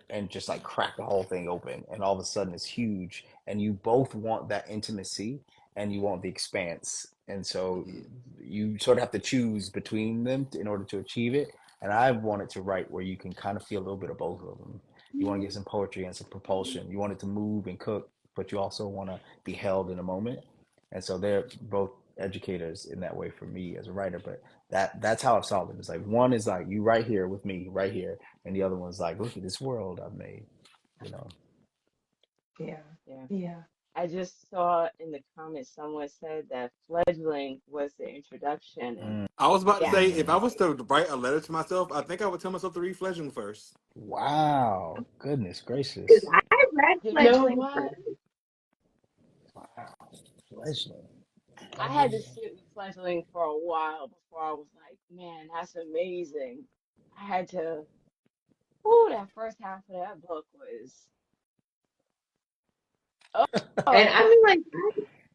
and just like crack the whole thing open and all of a sudden it's huge and you both want that intimacy and you want the expanse and so Mm, you sort of have to choose between them in order to achieve it and I wanted to write where you can kind of feel a little bit of both of them. You want to get some poetry and some propulsion, you want it to move and cook, but you also want to be held in a moment, and so they're both educators in that way for me as a writer. But that's how I saw them. It's like one is like you right here with me right here, and the other one's like, look at this world I've made, you know. Yeah, Yeah. yeah. I just saw in the comments someone said that fledgling was the introduction, and Mm, I was about to yeah, say, if I mm. was to write a letter to myself, I think I would tell myself to read Fledgling first. Wow, goodness Because gracious. I read you know Fledgling what? first. Wow, legend. I had to sit with fledgling for a while before I was like, man, that's amazing. I had to, oh, that first half of that book was, And oh, I mean, like,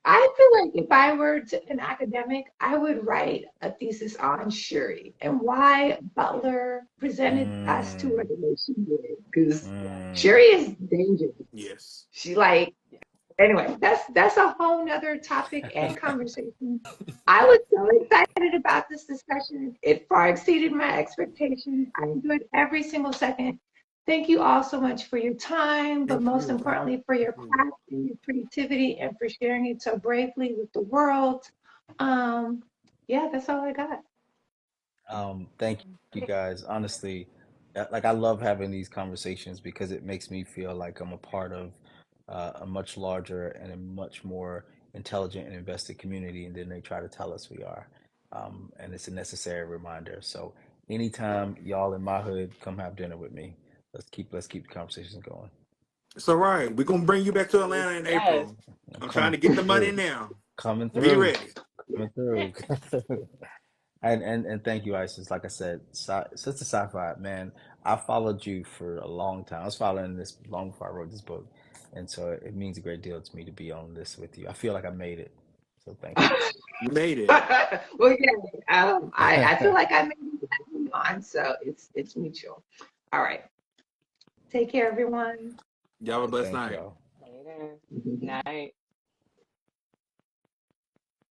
I feel like if I were an academic, I would write a thesis on Shuri and why Butler presented us to her Mm, the way she did. Because yeah, Shuri mm. is dangerous. Yes. She like yeah. anyway. That's a whole nother topic and conversation. I was so excited about this discussion. It far exceeded my expectations. I enjoyed every single second. Thank you all so much for your time, but Thank most you. importantly for your Thank craft and your creativity and for sharing it so bravely with the world. Um, yeah, that's all I got. Thank you guys. Honestly, like I love having these conversations because it makes me feel like I'm a part of a much larger and a much more intelligent and invested community than they try to tell us we are. And it's a necessary reminder. So anytime y'all in my hood, come have dinner with me. Let's keep the conversations going. It's all right. We're gonna bring you back to Yes, Atlanta in yes. April. I'm I'm trying coming to get the money through, now. coming Be through, ready. coming through. And thank you, Isis. Like I said, Sister Sci-Fi, man, I followed you for a long time. I was following this long before I wrote this book, and so it means a great deal to me to be on this with you. I feel like I made it, so thank you. You made it. Well, yeah, I feel like I made it on, so it's mutual. All right. Take care, everyone. Y'all have a blessed Thank night. y'all. Later. Night.